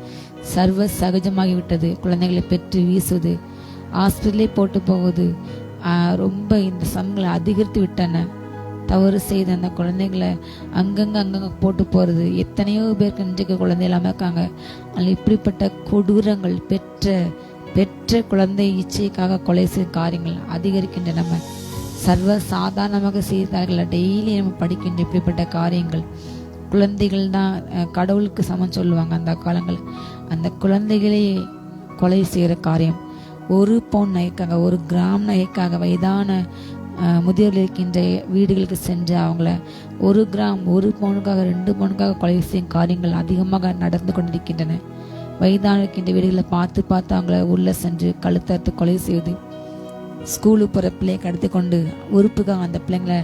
சர்வ சகஜமாகி விட்டது. குழந்தைகளை பெற்று வீசுவது, ஹாஸ்பிட்டலே போட்டு போகுது. ரொம்ப இந்த சமங்களை அதிகரித்து விட்டன. தவறு செய்த அந்த குழந்தைகளை அங்கங்கே போட்டு போகிறது. எத்தனையோ பேருக்கு இன்றைக்கு குழந்தை இல்லாமல் இருக்காங்க. அதில் இப்படிப்பட்ட கொடூரங்கள், பெற்ற குழந்தை இச்சைக்காக கொலை செய்யும் காரியங்கள் அதிகரிக்கின்றன. நம்ம சர்வ சாதாரணமாக செய்தார்கள். டெய்லி நம்ம படிக்கின்ற இப்படிப்பட்ட காரியங்கள். குழந்தைகள் தான் கடவுளுக்கு சமம் சொல்லுவாங்க அந்த காலங்கள். அந்த குழந்தைகளையே கொலை செய்கிற காரியம். 1 பவுன் நகைக்காக, 1 கிராம் நகைக்காக வயதான முதியோர்கள் இருக்கின்ற வீடுகளுக்கு சென்று அவங்கள 1 கிராம் 1 பவுனுக்காக 2 பவுனுக்காக கொலை செய்யும் காரியங்கள் அதிகமாக நடந்து கொண்டிருக்கின்றன. வயதான இருக்கின்ற வீடுகளை பார்த்து அவங்கள உள்ள சென்று கழுத்தறுத்து கொலை செய்வது. ஸ்கூலுக்கு போகிற பிள்ளையை கடத்தி கொண்டு உறுப்புக்காக அந்த பிள்ளைங்களை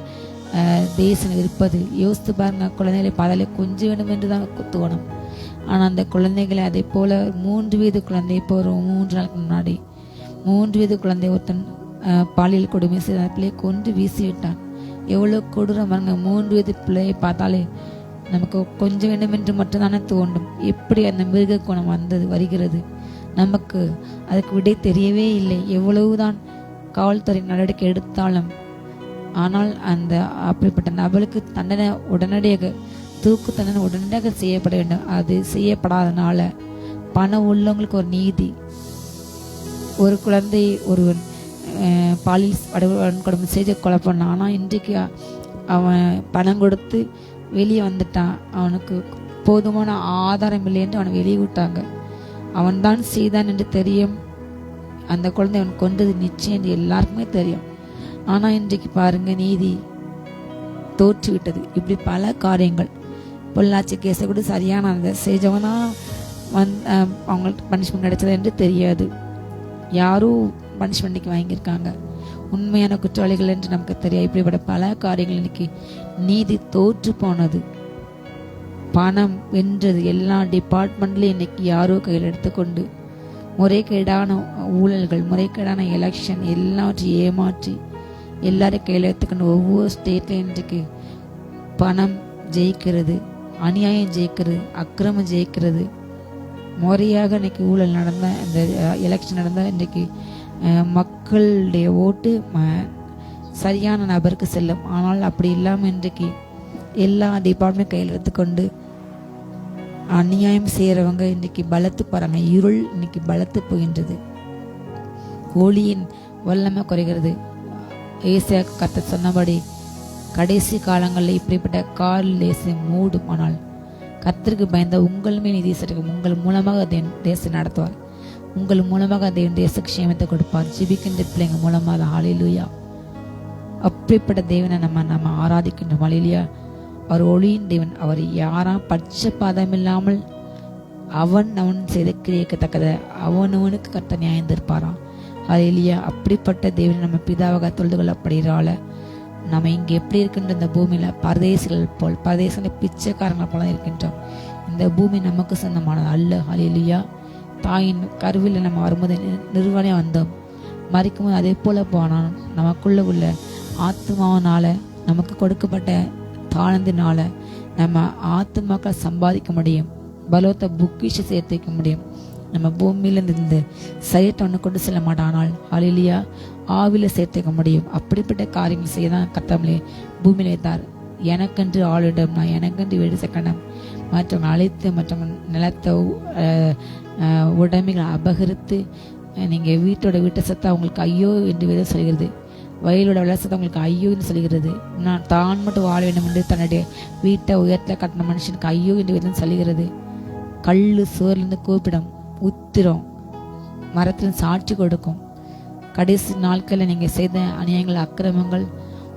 தேசம் இருப்பது. யோசித்து பாருங்க. குழந்தைகளை பார்த்தாலே கொஞ்சம் வேண்டும் என்று தான் தோணும். ஆனால் அந்த குழந்தைகளை அதே போல 3 வயது குழந்தை, இப்போ ஒரு 3 நாளுக்கு முன்னாடி 3 வயது குழந்தை ஒருத்தன் பாலியல் கொடுமை செய்த பிள்ளையை கொண்டு வீசி விட்டான். எவ்வளோ கொடூரம் பாருங்க. 3 வயது பிள்ளையை பார்த்தாலே நமக்கு கொஞ்சம் வேண்டும் என்று மட்டும்தானே தோண்டும். எப்படி அந்த மிருக குணம் வருகிறது நமக்கு, அதுக்கு விடை தெரியவே இல்லை. எவ்வளவுதான் காவல்துறை நடவடிக்கை எடுத்தாலும் ஆனால் அந்த அப்படிப்பட்ட நபருக்கு தண்டனை உடனடியாக, தூக்கு தண்டனை உடனடியாக செய்யப்பட வேண்டும். அது செய்யப்படாதனால பணம் உள்ளவங்களுக்கு ஒரு நீதி. ஒரு குழந்தை ஒருவன் பாலியல் வன்கொடுமை செய்து கொலை பண்ணான். ஆனால் இன்றைக்கு அவன் பணம் கொடுத்து வெளியே வந்துட்டான். அவனுக்கு போதுமான ஆதாரம் இல்லை என்று அவனை வெளியே விட்டாங்க. அவன் தான் செய்தான் என்று தெரியும். அந்த குழந்தை அவன் கொண்டது நிச்சயம் என்று எல்லாருக்குமே தெரியும். ஆனால் இன்றைக்கு பாருங்க, நீதி தோற்றுவிட்டது. இப்படி பல காரியங்கள். பொள்ளாச்சி கேஸை கூட சரியான அந்த செஞ்சவனா அவங்களுக்கு பனிஷ்மெண்ட் கிடைச்சது என்று தெரியாது. யாரும் பனிஷ்மெண்ட்டுக்கு வாங்கியிருக்காங்க. உண்மையான குற்றவாளிகள் என்று நமக்கு தெரியாது. இப்படிப்பட்ட பல காரியங்கள் இன்னைக்கு நீதி தோற்று போனது. பணம் வென்றது. எல்லா டிபார்ட்மெண்ட்லையும் இன்னைக்கு யாரோ கையில் எடுத்துக்கொண்டு முறைகேடான ஊழல்கள், முறைகேடான எலெக்ஷன் எல்லாவற்றையும் ஏமாற்றி எல்லாரும் கையில் எடுத்துக்கொண்டு ஒவ்வொரு ஸ்டேட்லையும் இன்றைக்கு பணம் ஜெயிக்கிறது, அநியாயம் ஜெயிக்கிறது, அக்கிரமம் ஜெயிக்கிறது. முறையாக இன்னைக்கு ஊழல் நடந்த இந்த எலெக்ஷன் நடந்த இன்றைக்கு மக்களுடைய ஓட்டு சரியான நபருக்கு செல்லும். ஆனால் அப்படி இல்லாமல் இன்றைக்கு எல்லா டிபார்ட்மெண்ட் கையில் எடுத்துக்கொண்டு அநியாயம் செய்கிறவங்க இன்னைக்கு பலத்து போகிறாங்க. இருள் இன்னைக்கு பலத்து போகின்றது. ஒளியின் வல்லமை குறைகிறது. ஏசாயா கர்த்தர் சொன்னபடி கடைசி காலங்களில் இப்படிப்பட்ட கால் தேசை மூடுமானால் கர்த்தருக்கு பயந்த உங்கள் மேல் நீதி செலுத்தும். உங்கள் மூலமாக தேசம் நடத்துவார். உங்கள் மூலமாக தேச க்ஷேமத்தை கொடுப்பார். ஜெபிக்கின்ற பிள்ளைங்க மூலமாக. ஹல்லேலூயா. அப்படிப்பட்ட தேவனை நம்ம ஆராதிக்கின்றோம். ஹல்லேலூயா. அவர் ஒளியின் தேவன். அவர் யாராம் பட்சபாதம் இல்லாமல் அவன் செய்த கிரியக்கத்தக்கத அவனுக்கு கர்த்தர் நியாயம் தீர்ப்பாராம். ஹல்லேலூயா. அப்படிப்பட்ட தேவனை நம்ம பிதாவாக தொழுது கொள்ளப்படுகிறாள். நம்ம இங்கே எப்படி இருக்கின்ற இந்த பூமியில பரதேசிகள் போல், பரதேச பிச்சைக்காரங்களை போல இருக்கின்றோம். இந்த பூமி நமக்கு சொந்தமானது அல்ல. ஹல்லேலூயா. தாயின் கருவில் நம்ம வரும்போது நிர்வாணம் வந்தோம், மறிக்கும் போது அதே போல போனாலும் நமக்குள்ள உள்ள ஆத்மாவனால நமக்கு கொடுக்கப்பட்ட தாளந்தினால நம்ம ஆத்மாக்களை சம்பாதிக்க முடியும். பலவத்தை புக்கிஷ சேர்த்து வைக்க முடியும். நம்ம பூமியில இருந்து சைட்டை ஒன்று கொண்டு செல்ல மாட்டானால் ஹல்லேலூயா ஆவில சேர்த்து வைக்க முடியும். அப்படிப்பட்ட காரியங்கள் செய்யதான் கர்த்தர் பூமியில வைத்தார். எனக்கென்று ஆளிடம், நான் எனக்கென்று வீடு செக்கணும், மற்றவங்க அழைத்து மற்றவங்க நிலத்தை உடைமைகளை அபகரித்து நீங்க வீட்டை சத்தா உங்களுக்கு ஐயோ என்று வேதம் சொல்கிறது. வயலோட விளையாசத்தை உங்களுக்கு ஐயோ என்று சொல்கிறது. நான் தான் மட்டும் வாழ வேண்டும் என்று தன்னுடைய வீட்டை உயரத்துல கட்டின மனுஷனுக்கு ஐயோ என்று வேதம் சொல்கிறது. கல்லு சுவர்லேருந்து கூப்பிடும், உத்திரம் மரத்திலிருந்து சாட்சி கொடுக்கும். கடைசி நாட்களில் நீங்க செய்த அநியாயங்கள் அக்கிரமங்கள்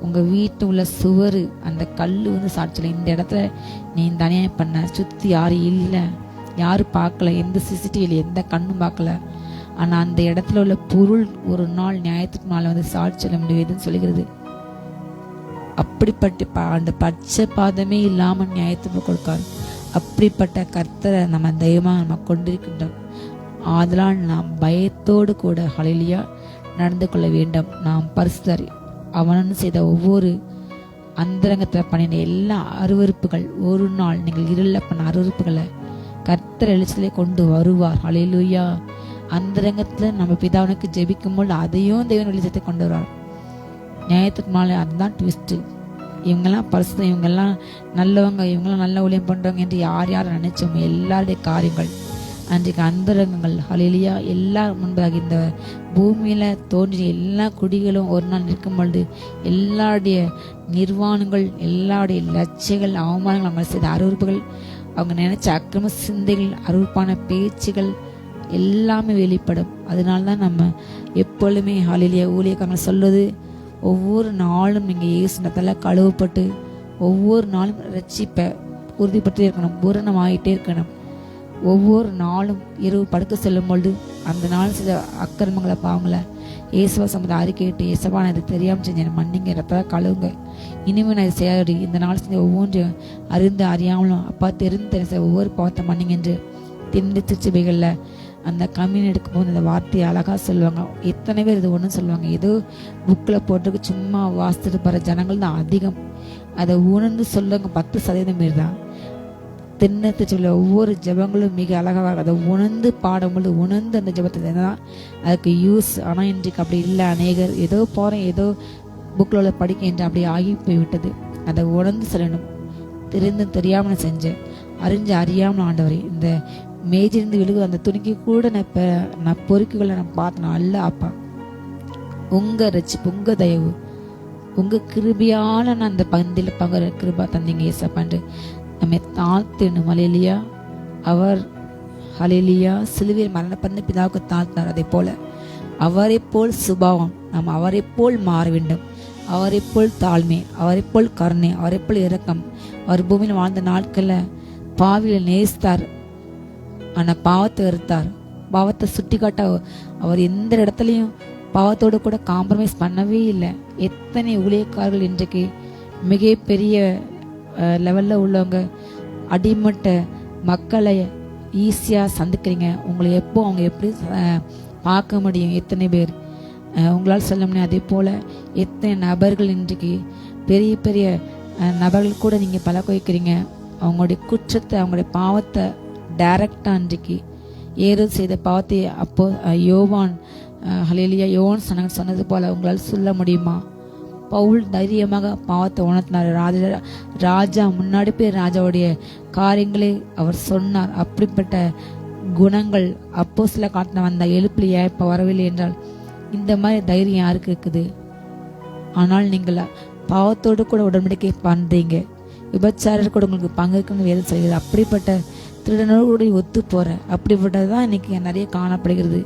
உங்க வீட்டு உள்ள சுவர் அந்த கல்லு சாட்சியில் இந்த இடத்துல நீ இந்த அநியாயம் பண்ண, சுத்தி யாரும் இல்லை, யாரும் பார்க்கல, எந்த சிசிடிவியில் எந்த கண்ணும் பார்க்கல, ஆனா அந்த இடத்துல உள்ள பொருள் ஒரு நாள் நியாயத்துக்கு நாள் சாட்சி சொல்ல முடியுதுன்னு சொல்லுகிறது. அப்படிப்பட்ட அந்த பச்சை பாதமே இல்லாம நியாயத்துக்கு கொடுக்காரு. அப்படிப்பட்ட கர்த்தரை நம்ம தெய்வமா நம்ம கொண்டிருக்கின்றோம். அதனால் நாம் பயத்தோடு கூட ஹல்லேலூயா நடந்து கொள்ள வேண்டும். நாம் பரிசுத்தர். அவன் செய்த ஒவ்வொரு அந்தரங்கத்தில் பண்ணின எல்லா அருவருப்புகள், ஒரு நாள் நீங்கள் இருள பண்ண அருவருப்புகளை கர்த்தர் எழுச்சிலே கொண்டு வருவார். ஹல்லேலூயா. அந்தரங்கத்துல நம்ம பிதாவனுக்கு ஜெபிக்கும் போது அதையும் தேவன் வெளிச்சத்தை கொண்டு வருவார். நியாயத்துக்கு மேலே அதுதான் ட்விஸ்ட். இவங்கெல்லாம் பரிசுத்தம், இவங்கெல்லாம் நல்லவங்க, இவங்கெல்லாம் நல்ல ஊழியம் பண்றவங்க என்று யார் நினைச்சோம் எல்லாருடைய காரியங்கள் அன்றைக்கு அந்தரங்கங்கள் ஹல்லேலூயா எல்லாரும் முன்பாக இந்த பூமியில தோன்றிய எல்லா குடிகளும் ஒரு நாள் நிற்கும் பொழுது எல்லாருடைய நிர்வாணங்கள், எல்லாருடைய லட்சியங்கள், அவமானங்கள், அவங்க செய்த அருவருப்புகள், அவங்க நினைச்ச அக்கிரம சிந்தைகள், அருவருப்பான பேச்சுகள் எல்லாமே வெளிப்படும். அதனால்தான் நம்ம எப்பொழுதுமே ஹல்லேலூயா ஊழியக்காரங்க சொல்லுது, ஒவ்வொரு நாளும் நீங்க இயேசுனால கழுவப்பட்டு ஒவ்வொரு நாளும் ரட்சிப்பை உறுதிப்பட்டு இருக்கணும், பூரணமாயிட்டே இருக்கணும். ஒவ்வொரு நாளும் இரவு படுக்க செல்லும் பொழுது அந்த நாள் செய்த அக்கிரமங்களை பாவங்களை இயேசுவா சம்பந்த அறிக்கையிட்டு, இயேசுவா நான் இது தெரியாமல் செஞ்சேன், மன்னிங்க, ரத்தம் கழுவுங்க, இனிமேல் நான் இது செய்யாடி, இந்த நாள் செஞ்ச ஒவ்வொன்றையும் அறிந்து அறியாமலும் அப்பா தெரிந்து ஒவ்வொரு பாவத்தை மன்னிங்க என்று திண்டு திருச்சபைகளில் அந்த கம்யூன் எடுக்கும் போது இந்த வார்த்தையை அழகா சொல்லுவாங்க. எத்தனை பேர் இது ஒன்றும் சொல்லுவாங்க, ஏதோ புக்கில் போட்டு சும்மா வாசித்துட்டு போகிற ஜனங்கள் தான் அதிகம். அதை உணர்ந்து சொல்லுவாங்க 10% பேர் தான். திண்ணத்து சொல்ல ஒவ்வொரு ஜபங்களும் மிக அழகாக அதை உணர்ந்து பாடும்போது உணர்ந்து அந்த ஜபத்தை தான் அதுக்கு யூஸ். ஆனால் இன்றைக்கு அப்படி இல்லை. அநேகர் ஏதோ போகிறேன், ஏதோ புக்கில் உள்ள படிக்க என்று அப்படி ஆகி போய்விட்டது. அதை உணர்ந்து சொல்லணும். தெரிந்து தெரியாமல் செஞ்சேன், அறிஞ்சு அறியாமல் ஆண்டவரே, இந்த மேஜிலிருந்து விழுகு அந்த துணிக்கு கூட நான் பொறுக்குகளை நான் பார்த்தேன். அல்ல அப்பா, உங்க ரட்சிப்பு, உங்க தயவு, உங்க கிருபியால நான் அந்த பந்தியில் பங்கு கிருபா தந்தீங்க ஏசப்பாண்டு நம்மை தாழ்த்தணும். ஹல்லேலூயா. அவர் ஹல்லேலூயா சிலுவையில் மரண பண்ண பிதாவுக்கு தாழ்த்தினார். அதே போல அவரை போல் சுபாவம் நாம் அவரை போல் மாற வேண்டும். அவரை போல் தாழ்மை, அவரை போல் கருணை, அவரை போல் இரக்கம். அவர் பூமியில் வாழ்ந்த நாட்களில் பாவியில் நேசித்தார், ஆனா பாவத்தை வெறுத்தார். பாவத்தை சுட்டி காட்ட அவர் எந்த இடத்துலையும் பாவத்தோடு கூட காம்ப்ரமைஸ் பண்ணவே இல்லை. எத்தனை ஊழியக்காரர்கள் இன்றைக்கு மிகப்பெரிய லெவல்ல உள்ளவங்க அடிமட்ட மக்களை ஈஸியா சந்திக்கிறீங்க. உங்களை எப்போ அவங்க எப்படி பார்க்க முடியும்? எத்தனை பேர் உங்களால் சொல்ல முடியும். அதே போல எத்தனை நபர்கள் இன்றைக்கு பெரிய பெரிய நபர்கள் கூட நீங்க பழக்க வைக்கிறீங்க. அவங்களுடைய குற்றத்தை, அவங்களுடைய பாவத்தை டைரக்டா இன்றைக்கு ஏறு செய்த பாவத்தை அப்போ யோவான் ஹல்லேலூயா யோவான் சொன்னது போல உங்களால் சொல்ல முடியுமா? பவுல் தைரியமாக பாவத்தை உணர்த்தினார். ராஜா முன்னாடி போய் ராஜாவுடைய காரியங்களை அவர் சொன்னார். அப்படிப்பட்ட குணங்கள் அப்போ சில காட்டின வந்த எழுப்பில் ஏன் இப்போ வரவில்லை என்றால் இந்த மாதிரி தைரியம் யாருக்கு இருக்குது? ஆனால் நீங்கள் பாவத்தோடு கூட உடன்படிக்கை பண்றீங்க, விபச்சாரர் கூட உங்களுக்கு பங்கு இருக்குன்னு வேலை செய்கிறது. அப்படிப்பட்ட திருடனோடு கூட ஒத்து போற அப்படிப்பட்டதான் இன்னைக்கு நிறைய காணப்படுகிறது.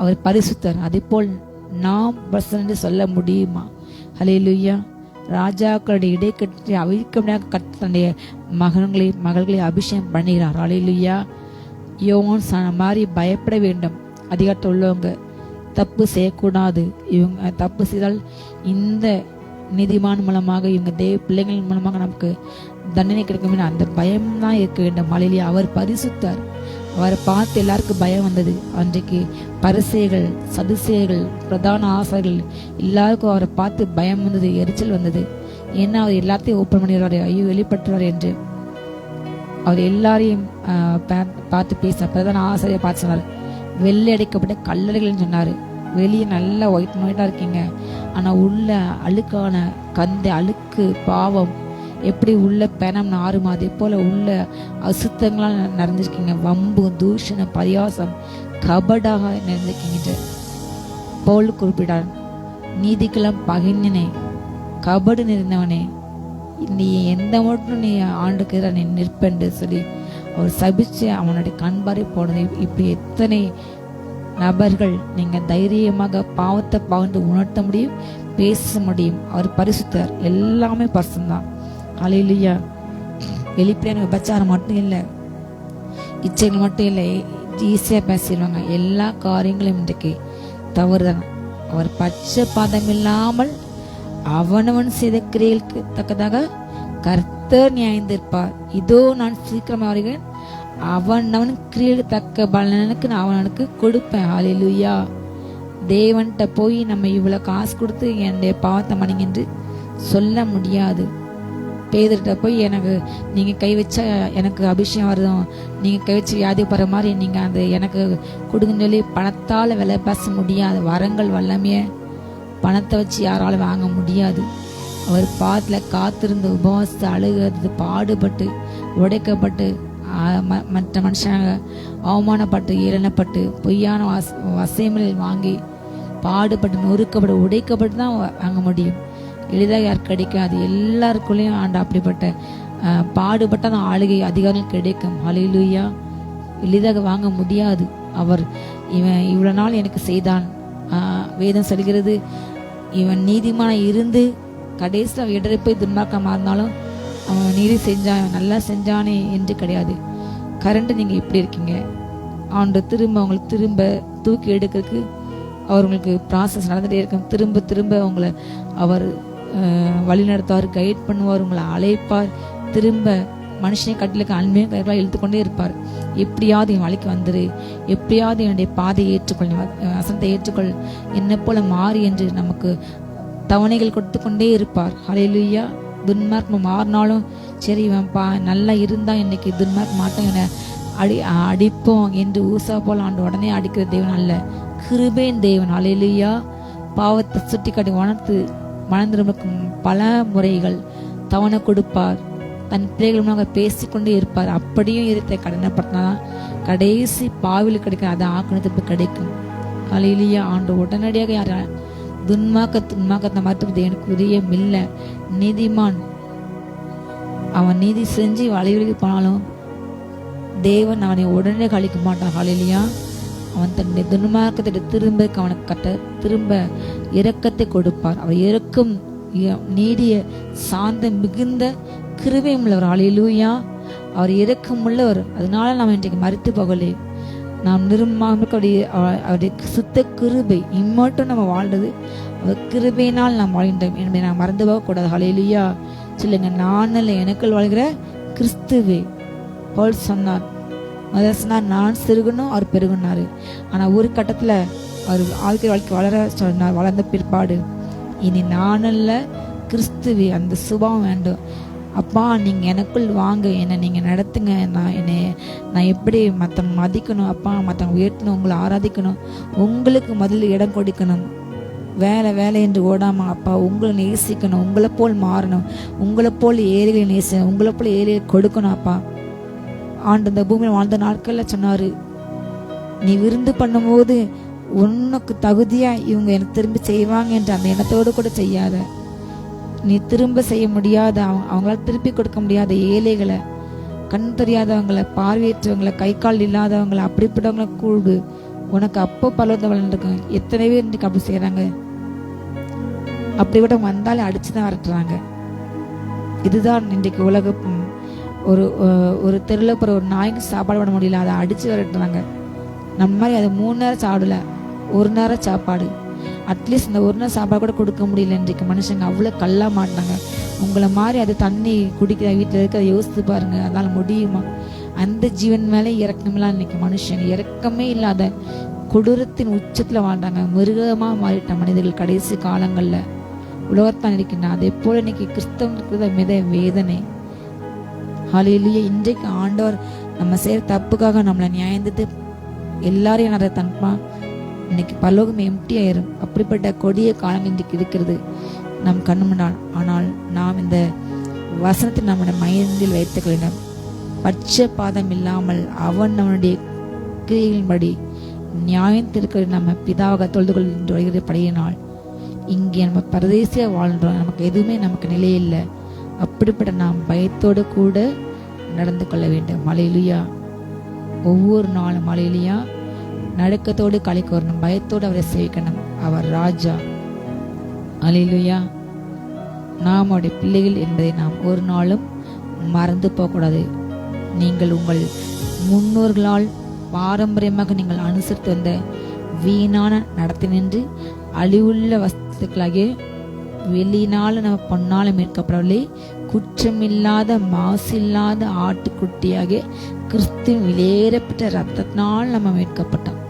அவர் பரிசுத்தர். அதே போல் நாம் பர்சன் சொல்ல முடியுமா? ஹல்லேலூயா. ராஜாக்களுடைய இடைக்கட்டை அவிழ்க்க முடியாத கர்த்தர் தன்னுடைய மகள்களை அபிஷேகம் பண்ணுகிறார். ஹல்லேலூயா. யோவான் சொன்ன மாதிரி பயப்பட வேண்டும். அதிகாரத்தில் உள்ளவங்க தப்பு செய்யக்கூடாது. இவங்க தப்பு செய்தால் இந்த நீதிமான் மூலமாக இவங்க பிள்ளைகள் மூலமாக நமக்கு தண்டனை கிடைக்கும். அந்த பயம் தான் இருக்க வேண்டும். ஹல்லேலூயா. அவர் பரிசுத்தர். அவரை பார்த்து எல்லாருக்கும் பயம் வந்தது. அன்றைக்கு பரிசேயர்கள், சதுசேயர்கள், பிரதான ஆசாரியர்கள் எல்லாருக்கும் அவரை பார்த்து பயம் வந்தது, எரிச்சல் வந்தது. ஏன்னா அவர் எல்லாத்தையும் ஓப்பன் பண்ணிடுவாரு, ஐயோ வெளிப்பட்டுவார் என்று. அவர் எல்லாரையும் பார்த்து பேச பிரதான ஆசாரியை பார்த்து சொன்னார், வெள்ளை அடைக்கப்பட்ட கல்லறைகள்னு சொன்னாரு. வெளியே நல்லா ஒயிட்டா இருக்கீங்க, ஆனா உள்ள அழுக்கான அழுக்கு பாவம் எப்படி உள்ள பெணம் நாறுமா அதே போல உள்ள அசுத்தங்களால் நிறைஞ்சிருக்கீங்க. வம்பு, தூஷணம், பரியாசம், கபடாக நிறைஞ்சிருக்கீங்க. பவுல் குறிப்பிடார், நீதிக்கெல்லாம் பகைஞனே, கபடு நிறைந்தவனே, நீ எந்த மட்டும் நீ ஆண்டுக்கு நீ நிற்பென்று சொல்லி அவர் சபிச்சு அவனுடைய கண்பாரை போனது. இப்படி எத்தனை நபர்கள் நீங்க தைரியமாக பாவத்தை பாவத்தை உணர்த்த முடியும், பேச முடியும். அவர் பரிசுத்தர். எல்லாமே பரிசுத்தான். ஹல்லேலூயா. வெளிப்படையான விபச்சாரம் மட்டும் இல்லை, இச்சைகள் மட்டும் இல்லை, ஈஸியா பேசிடுவாங்க. எல்லா காரியங்களும் இன்றைக்கு தவறுதான். அவர் பச்சை பாதம் இல்லாமல் அவனவன் செய்த கிரியைகளுக்கு தக்கதாக கர்த்தர் நியாயந்திருப்பார். இதோ நான் சீக்கிரமா வருகிறேன், அவன் கிரியைகளுக்கு தக்க பலனுக்கு நான் அவனுக்கு கொடுப்பேன். ஹல்லேலூயா. தேவன்கிட்ட போய் நம்ம இவ்வளவு காசு கொடுத்து என்னுடைய பாவத்தை மன்னிங்க என்று சொல்ல முடியாது. பேதர்கிட்ட போய் எனக்கு நீங்க கை வச்சா எனக்கு அபிஷேகம் வருதும், நீங்க கை வச்சு வியாதி போற மாதிரி நீங்க அந்த எனக்கு கொடுங்கன்னு சொல்லி பணத்தால விலை பேச முடியாது. வரங்கள் வல்லமைய பணத்தை வச்சு யாராலும் வாங்க முடியாது. அவர் பாத்துல காத்திருந்து உபவாசத்தை அழுகிறது, பாடுபட்டு உடைக்கப்பட்டு மற்ற மனுஷனாக அவமானப்பட்டு ஏளனப்பட்டு பொய்யான வசையமில் வாங்கி பாடுபட்டு நொறுக்கப்பட்டு உடைக்கப்பட்டு தான் வாங்க முடியும். எளிதாக யார் கிடைக்காது. எல்லாருக்குள்ளேயும் ஆண்ட அப்படிப்பட்ட பாடுபட்ட தான் ஆளுகை அதிகாரம் கிடைக்கும். ஹல்லேலூயா. எளிதாக வாங்க முடியாது. அவர் இவன் இவ்வளவு நாள் எனக்கு செய்தான். வேதம் சொல்கிறது, இவன் நீதிமான இருந்து கடைசியில் இடரை போய் துன்மார்க்கமாக இருந்தாலும் அவன் நீதி செஞ்சான், நல்லா செஞ்சானே என்று கிடையாது. கரண்ட் நீங்க இப்படி இருக்கீங்க, ஆண்டு திரும்ப உங்களுக்கு திரும்ப தூக்கி எடுக்கிறதுக்கு அவர் உங்களுக்கு ப்ராசஸ் நடந்துட்டே இருக்கும். திரும்ப திரும்ப உங்களை அவர் வழி நடத்துவார், கைட் பண்ணுவார், உங்களை அழைப்பார். திரும்ப மனுஷனை கட்டிலுக்கு அன்பையும் கைகளாக இழுத்துக்கொண்டே இருப்பார். எப்படியாவது என் வழிக்கு வந்துரு, எப்படியாவது என்னுடைய பாதையை ஏற்றுக்கொள், வசனத்தை ஏற்றுக்கொள், என்ன போல மாறி என்று நமக்கு தவணைகள் கொடுத்து கொண்டே இருப்பார். ஹல்லேலூயா. துன்மார்க்கம் மாறினாலும் சரி, இவன் நல்லா இருந்தா இன்னைக்கு துன்மார்க்க மாட்டோம், என்னை அடிப்போம் என்று ஊசா போல ஆண்டு உடனே அடிக்கிற தேவன் அல்ல, கிருபையின் தேவன். ஹல்லேலூயா. பாவத்தை சுட்டி காட்டி உணர்த்து மனந்திருக்கும் பல முறைகள் தவணை கொடுப்பார். தன் பிள்ளைகளுமாக பேசிக்கொண்டே இருப்பார். அப்படியும் இருத்தை கடனைப்படுத்தினாதான் கடைசி பாவில் கிடைக்கும், அது ஆக்கணத்திற்கு கிடைக்கும். ஹல்லேலூயா. ஆண்டு உடனடியாக யார் துன்மாக்கத்தை மறுத்து எனக்கு உரியம் இல்லை. நீதிமான் அவன் நீதி செஞ்சு வழிவிலகி போனாலும் தேவன் அவனை உடனே கழிக்க மாட்டான். ஹல்லேலூயா. அவன் தன்னுடைய துன்மார்க்கத்தை திரும்ப அவனுக்கு கட்ட திரும்ப இரக்கத்தை கொடுப்பார். அவர் இரக்கம் நீடிய சாந்த மிகுந்த கிருபை உள்ளவர். ஹல்லேலூயா. அவர் இரக்கம் உள்ளவர். அதனால நாம் இன்றைக்கு மறித்து போகலே, நாம் அவருடைய சுத்த கிருபை இம்மட்டும் நம்ம வாழ்றது அவர் கிருபையினால் நாம் வாழ்கின்றோம் என்பதை நாம் மறந்து போக கூடாது. ஹல்லேலூயா. சொல்லுங்க, நான் அல்ல எனக்குள் வாழ்கிற கிறிஸ்துவே. பவுல் சொன்னார், நான் சிறுகணும் அவர் பெருகுனாரு. ஆனா ஒரு கட்டத்துல அவர் வாழ்க்கை வளர சொன்னார். வளர்ந்த பிற்பாடு இனி நான் அல்ல கிறிஸ்துவே, அந்த சுபாவம் வேண்டும். அப்பா நீங்க எனக்குள் வாங்க, என்னை நீங்க நடத்துங்க, நான் எப்படி மற்றவங்க மதிக்கணும், அப்பா மற்றவங்க உயர்த்தணும், உங்களை ஆராதிக்கணும், உங்களுக்கு முதல்ல இடம் கொடுக்கணும், வேலை என்று ஓடாம அப்பா உங்களை நேசிக்கணும், உங்களை போல் மாறணும், உங்களை போல் ஏழைகளை நேச, உங்களை போல் ஏழைகளை கொடுக்கணும். அப்பா ஆண்டு இந்த பூமியில் வாழ்ந்த நாட்கள்ல சொன்னாரு, நீ விருந்து பண்ணும்போது உனக்கு தகுதியா இவங்க எனக்கு திரும்பி செய்வாங்க என்ற அந்த எண்ணத்தோடு கூட செய்யாத. நீ திரும்ப செய்ய முடியாத, அவங்களால திருப்பி கொடுக்க முடியாத ஏழைகளை, கண் தெரியாதவங்களை, பார்வையற்றவங்களை, கை கால் இல்லாதவங்களை, அப்படிப்பட்டவங்களை கூடு. உனக்கு அப்போ பலவந்தவள் இருக்கும். எத்தனை பேர் இன்றைக்கு அப்படி செய்யறாங்க. அப்படிப்பட்ட வந்தாலே அடிச்சுதான் வரட்டுறாங்க. இதுதான் இன்றைக்கு உலக. ஒரு தெருவில் போகிற ஒரு நாய்க்கு சாப்பாடு பண்ண முடியல, அதை அடிச்சு வரட்டுறாங்க. நம்ம மாதிரி அது 3 நேரம் சாப்பிடல, 1 நேரம் சாப்பாடு. அட்லீஸ்ட் இந்த 1 நேரம் சாப்பாடு கூட கொடுக்க முடியல. இன்றைக்கு மனுஷங்க அவ்வளோ கல்லா மாட்டாங்க. உங்களை மாதிரி அது தண்ணி குடிக்கிற வீட்டில் இருக்க அதை யோசித்து பாருங்க. அதனால் முடியுமா? அந்த ஜீவன் மேலே இறக்கமெல்லாம் இன்னைக்கு மனுஷங்க இறக்கமே இல்லாத கொடூரத்தின் உச்சத்தில் வாழ்றாங்க. மிருகமாக மாறிட்ட மனிதர்கள் கடைசி காலங்களில் உலகத்தான் இருக்கின்றன. அதே போல இன்னைக்கு கிறிஸ்தவனுக்கு மித வேதனை. ஹல்லேலூயா. இன்றைக்கு ஆண்டவர் நம்ம செய்கிற தப்புக்காக நம்மளை நியாயந்துட்டு எல்லாரையும் அதை தன்பா. இன்னைக்கு பரலோகம் எம்டி ஆயிரும். அப்படிப்பட்ட கொடிய காலங்கள் இன்றைக்கு இருக்கிறது நம் கண்ணு முன்னால். ஆனால் நாம் இந்த வசனத்தை நம்முடைய மையத்தில் வைத்துக் கொள்ளினோம். பட்ச பாதம் இல்லாமல் அவன் அவனுடைய கிரியைகளின்படி நியாயம் திருக்கிற நம்ம பிதாவாக தொழுது கொள்கின்ற படியினால் இங்கே நம்ம பரதேசியா வாழ்றோம். நமக்கு எதுவுமே நமக்கு நிலையில்லை. அப்படிப்பட்ட நாம் பயத்தோடு கூட நடந்து கொள்ள வேண்டும். ஹல்லேலூயா. ஒவ்வொரு நாளும் ஹல்லேலூயா நடுக்கத்தோடு களிக்கு வரணும். பயத்தோடு அவரை சேவிக்கணும். அவர் ராஜா. ஹல்லேலூயா. நாம் அவருடைய பிள்ளைகள் என்பதை நாம் ஒரு நாளும் மறந்து போகக்கூடாது. நீங்கள் உங்கள் முன்னோர்களால் பாரம்பரியமாக நீங்கள் அனுசரித்து வந்த வீணான நடத்தி நின்று அழிவுள்ள வஸ்துக்களாகிய வெளியினால நம்ம பொன்னால மீட்கப்படவில்லை, குற்றமில்லாத மாசில்லாத ஆட்டுக்குட்டியாக கிறிஸ்துவின் விலையேறப்பட்ட ரத்தத்தினால் நம்ம மீட்கப்பட்டோம்.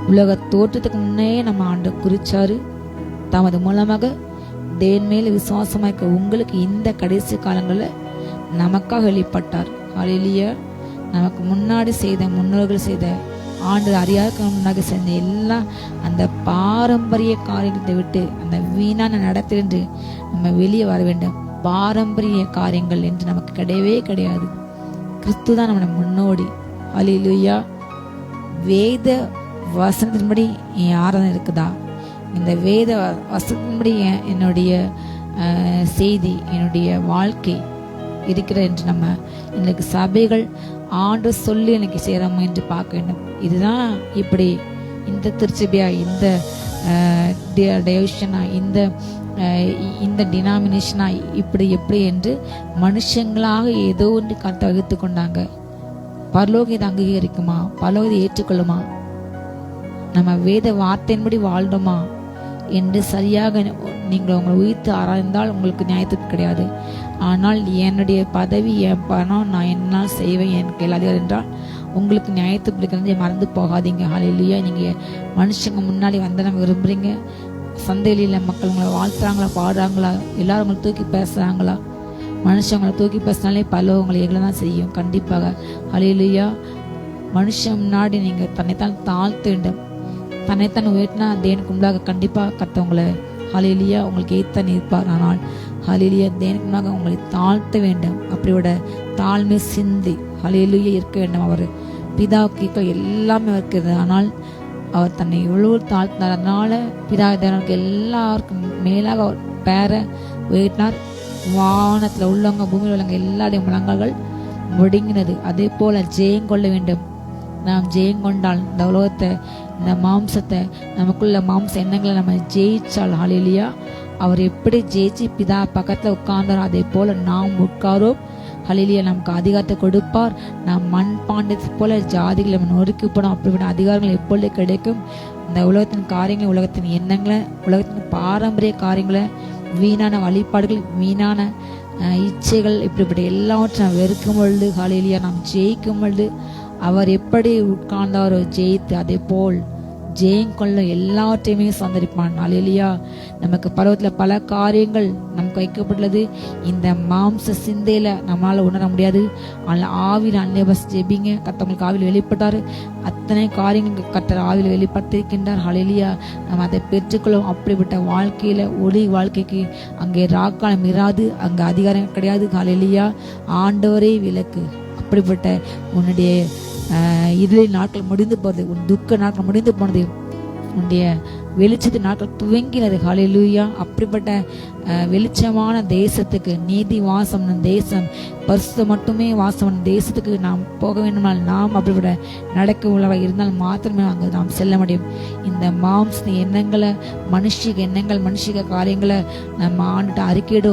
உலக தோற்றத்துக்கு முன்னே நம்ம ஆண்டு குறிச்சாரு. தமது மூலமாக தேவன் மேல விசுவாசமாக்க உங்களுக்கு இந்த கடைசி காலங்களில் நமக்காக வெளிப்பட்டார். ஹல்லேலூயா. நமக்கு முன்னாடி செய்த முன்னோர்கள் செய்த ஆண்டு அறியாத முன்னாடி செஞ்ச எல்லாம் அந்த பாரம்பரிய காரியத்தை விட்டு அந்த வீணான நடத்திலிருந்து நம்ம வெளியே வர வேண்டும். பாரம்பரிய காரியங்கள் என்று நமக்கு கிடையவே கிடையாது. கிறிஸ்து தான் நம்ம முன்னோடி. ஹல்லேலூயா. வேத வசனத்தின்படி என் ஆராதனை இருக்குதா? இந்த வேத வசனத்தின்படி என்னுடைய செய்தி, என்னுடைய வாழ்க்கை இருக்கிற என்று நம்ம இன்னைக்கு சபைகள் ஆண்டு சொல்லி எனக்கு சேராம என்று பார்க்க வேண்டும். இதுதான் இப்படி இந்த திருச்சபையா, இந்த டெவிஷனா, இந்த டினாமினேஷனா, இப்படி எப்படி என்று மனுஷங்களாக ஏதோ ஒன்று கருத்தை வகுத்து கொண்டாங்க. பரலோகம் இதை அங்கீகரிக்குமா? பரலோகம் இதை ஏற்றுக்கொள்ளுமா? நம்ம வேத வார்த்தையின்படி வாழ்றோமா என்று சரியாக நீங்கள் உங்களை உயிர்த்து ஆராய்ந்தால் உங்களுக்கு நியாயத்துக்கு கிடையாது. ஆனால் என்னுடைய பதவி, என் பணம், நான் என்னால் செய்வேன், எனக்கு எல்லாதிகாரம் என்றால் உங்களுக்கு நியாயத்தை பிடிக்கிறது மறந்து போகாதீங்க. ஹல்லேலூயா. நீங்கள் மனுஷங்க முன்னாடி வந்து நம்ம விரும்புகிறீங்க. சந்தையில மக்கள் உங்களை வாழ்த்துறாங்களா, பாடுறாங்களா, எல்லாரும் உங்களை தூக்கி பேசுகிறாங்களா? மனுஷங்களை தூக்கி பேசினாலே பல உங்களை எங்களை தான் செய்யும். கண்டிப்பாக. ஹல்லேலூயா. மனுஷன் முன்னாடி நீங்கள் தன்னைத்தான் தாழ்த்த வேண்டும். தன்னைத்தான் உயர்த்தினா தேவனுக்கு முன்பாக கண்டிப்பாக கத்தவங்களை ஹல்லேலூயா உங்களுக்கு ஏத்தான் இருப்பார். ஆனால் ஹல்லேலூயா தேவனுக்கு முன்பாக உங்களை தாழ்த்த வேண்டும். அப்படியோட தாழ்மை சிந்தி ஹல்லேலூயா இருக்க வேண்டும். அவர் பிதாவுக்கு எல்லாமே இருக்கிறது. ஆனால் அவர் தன்னை எவ்வளவு தாழ்த்தினார். அதனால பிதா தேவனுக்கு எல்லாருக்கும் மேலாக அவர் பேரை உயர்த்தினார். வானத்தில் உள்ளவங்க பூமியில் உள்ளவங்க எல்லாருடைய முழங்கங்கள் முடங்கினது. அதே போல ஜெயம் கொள்ள வேண்டும். நாம் ஜெயம் கொண்டால் இந்த உலகத்தை, இந்த மாம்சத்தை, நமக்குள்ள மாம்ச எண்ணங்களை நம்ம ஜெயிச்சால் ஹல்லேலூயா அவர் எப்படி ஜெயிச்சு பிதா பக்கத்துல உட்கார்ந்தாரோ அதே போல நாம் உட்காரோம். ஹல்லேலூயா. நமக்கு அதிகாரத்தை கொடுப்பார். நாம் மண் பாண்டத்தை போல ஜாதிகளை நம்ம நொறுக்கி போனோம். அப்படிப்பட்ட அதிகாரங்கள் எப்பொழுது கிடைக்கும்? இந்த உலகத்தின் காரியங்களை, உலகத்தின் எண்ணங்களை, உலகத்தின் பாரம்பரிய காரியங்களை, வீணான வழிபாடுகள், வீணான இச்சைகள், இப்படிப்பட்ட எல்லாவற்றையும் நாம் வெறுக்கும் பொழுது ஹல்லேலூயா நாம் ஜெயிக்கும் பொழுது அவர் எப்படி உட்கார்ந்தாரோ ஜெயித்து அதே போல் ஜெயம் கொள்ள எல்லாவற்றையுமே சந்தரிப்பான். ஹல்லேலூயா. நமக்கு பருவத்தில் பல காரியங்கள் நமக்கு வைக்கப்பட்டுள்ளது. இந்த மாம்ச சிந்தையில நம்மளால உணர முடியாது. ஆனால் ஆவியில் அன்னைபஸ் ஜெபிங்க. கத்தவங்களுக்கு ஆவியில் வெளிப்பட்டாரு. அத்தனை காரியங்கள் கத்தர் ஆவியில் வெளிப்படுத்திருக்கின்றார். ஹல்லேலூயா. நம்ம அதை பெற்றுக்கொள்ளும். அப்படிப்பட்ட வாழ்க்கையில ஒளி வாழ்க்கைக்கு அங்கே ராக்காலம் இராது, அங்கே அதிகாரம் கிடையாது. ஹல்லேலூயா. ஆண்டவரே விலக்கு. அப்படிப்பட்ட உன்னுடைய இருளின் நாட்கள் முடிந்து போனது, உன் துக்க நாட்கள் முடிந்து போனது, உன்னுடைய வெளிச்சத்து நாட்கள் துவங்கினது. ஹல்லேலூயா. அப்படிப்பட்ட வெளிச்சமான தேசத்துக்கு, நீதி வாசம் தேசம், பரிசுத்த மட்டுமே வாசம் தேசத்துக்கு நாம் போக வேண்டுமானால் நாம் அப்படிப்பட்ட நடக்க உள்ளவா இருந்தால் மாத்திரமே அங்கு நாம் செல்ல முடியும். இந்த மாம்ச எண்ணங்களை, மனுஷிக எண்ணங்கள், மனுஷிக காரியங்களை நம்ம ஆண்டுட்டு அறிக்கையிட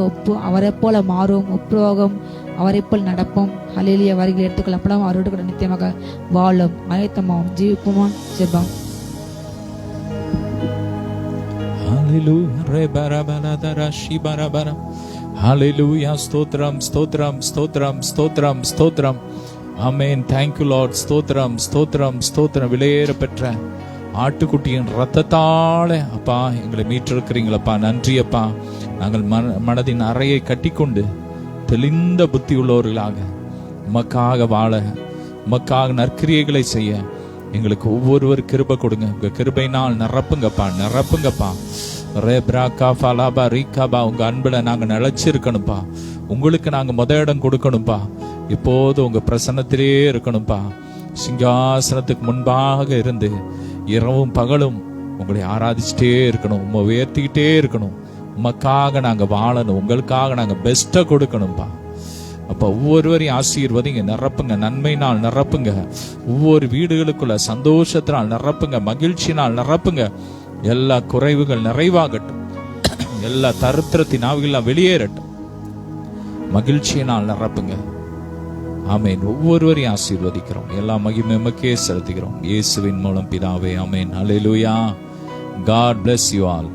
அவரை போல மாறுவோம், ஒப்புரோகம் அவரை போல் நடப்போம். ஹல்லேலூயா. வருகிற எடுத்துக்கொள்ளப்படும், அவரோடு கூட நித்தியமாக வாழும். ஆயத்தமாவும், ஜீவிப்போமா. ஜெபம். Hallelujah. ஸ்தோத்திரம், ஸ்தோத்திரம், ஸ்தோத்திரம், ஸ்தோத்திரம், ஸ்தோத்திரம். ஆமென். Thank you Lord. ஸ்தோத்திரம், ஸ்தோத்திரம், ஸ்தோத்திரம். விலையேற பெற்ற ஆட்டுக்குட்டியின் ரத்தத்தாலே அப்பா எங்களை மீட்டிருக்கிறீங்களப்பா. நன்றி அப்பா. நாங்கள் மனதின் அறையை கட்டிக்கொண்டு தெளிந்த புத்தி உள்ளவர்களாக உமக்காக வாழ, உமக்காக நற்கிரியைகளை செய்ய எங்களுக்கு ஒவ்வொருவர் கிருபை கொடுங்க. உங்க கிருபையினால் நிரப்புங்கப்பா, நிரப்புங்கப்பா. ரேப்ராக்கா ஃபலாபா ரீகாபா, உங்க அன்புல நாங்க நிலைச்சிருக்கணும்ப்பா. உங்களுக்கு நாங்க இடம் கொடுக்கணும்ப்பா. இப்போது உங்க பிரசன்னத்திலே இருக்கணும்ப்பா. சிங்காசனத்துக்கு முன்பாக இருந்து இரவும் பகலும் உங்களை ஆராதிச்சுட்டே இருக்கணும், உம்மை உயர்த்திக்கிட்டே இருக்கணும். உமக்காக நாங்க வாழணும், உங்களுக்காக நாங்க பெஸ்ட்டை கொடுக்கணும்ப்பா. அப்ப ஒவ்வொருவரையும் ஆசீர்வதிங்க, நிரப்புங்க, நன்மையினால் நிரப்புங்க. ஒவ்வொரு வீடுகளுக்குள்ள சந்தோஷத்தினால் நிரப்புங்க, மகிழ்ச்சியினால் நிரப்புங்க. எல்லா குறைவுகள் நிறைவாகட்டும், எல்லா தரித்திரத்தின் ஆவிகள் வெளியேறட்டும், மகிழ்ச்சியினால் நிரப்புங்க. ஆமேன். ஒவ்வொருவரையும் ஆசீர்வதிக்கிறோம். எல்லா மகிமை உமக்கே செலுத்துகிறோம் இயேசுவின் மூலம் பிதாவே. ஆமேன். ஹல்லேலூயா. God bless you all.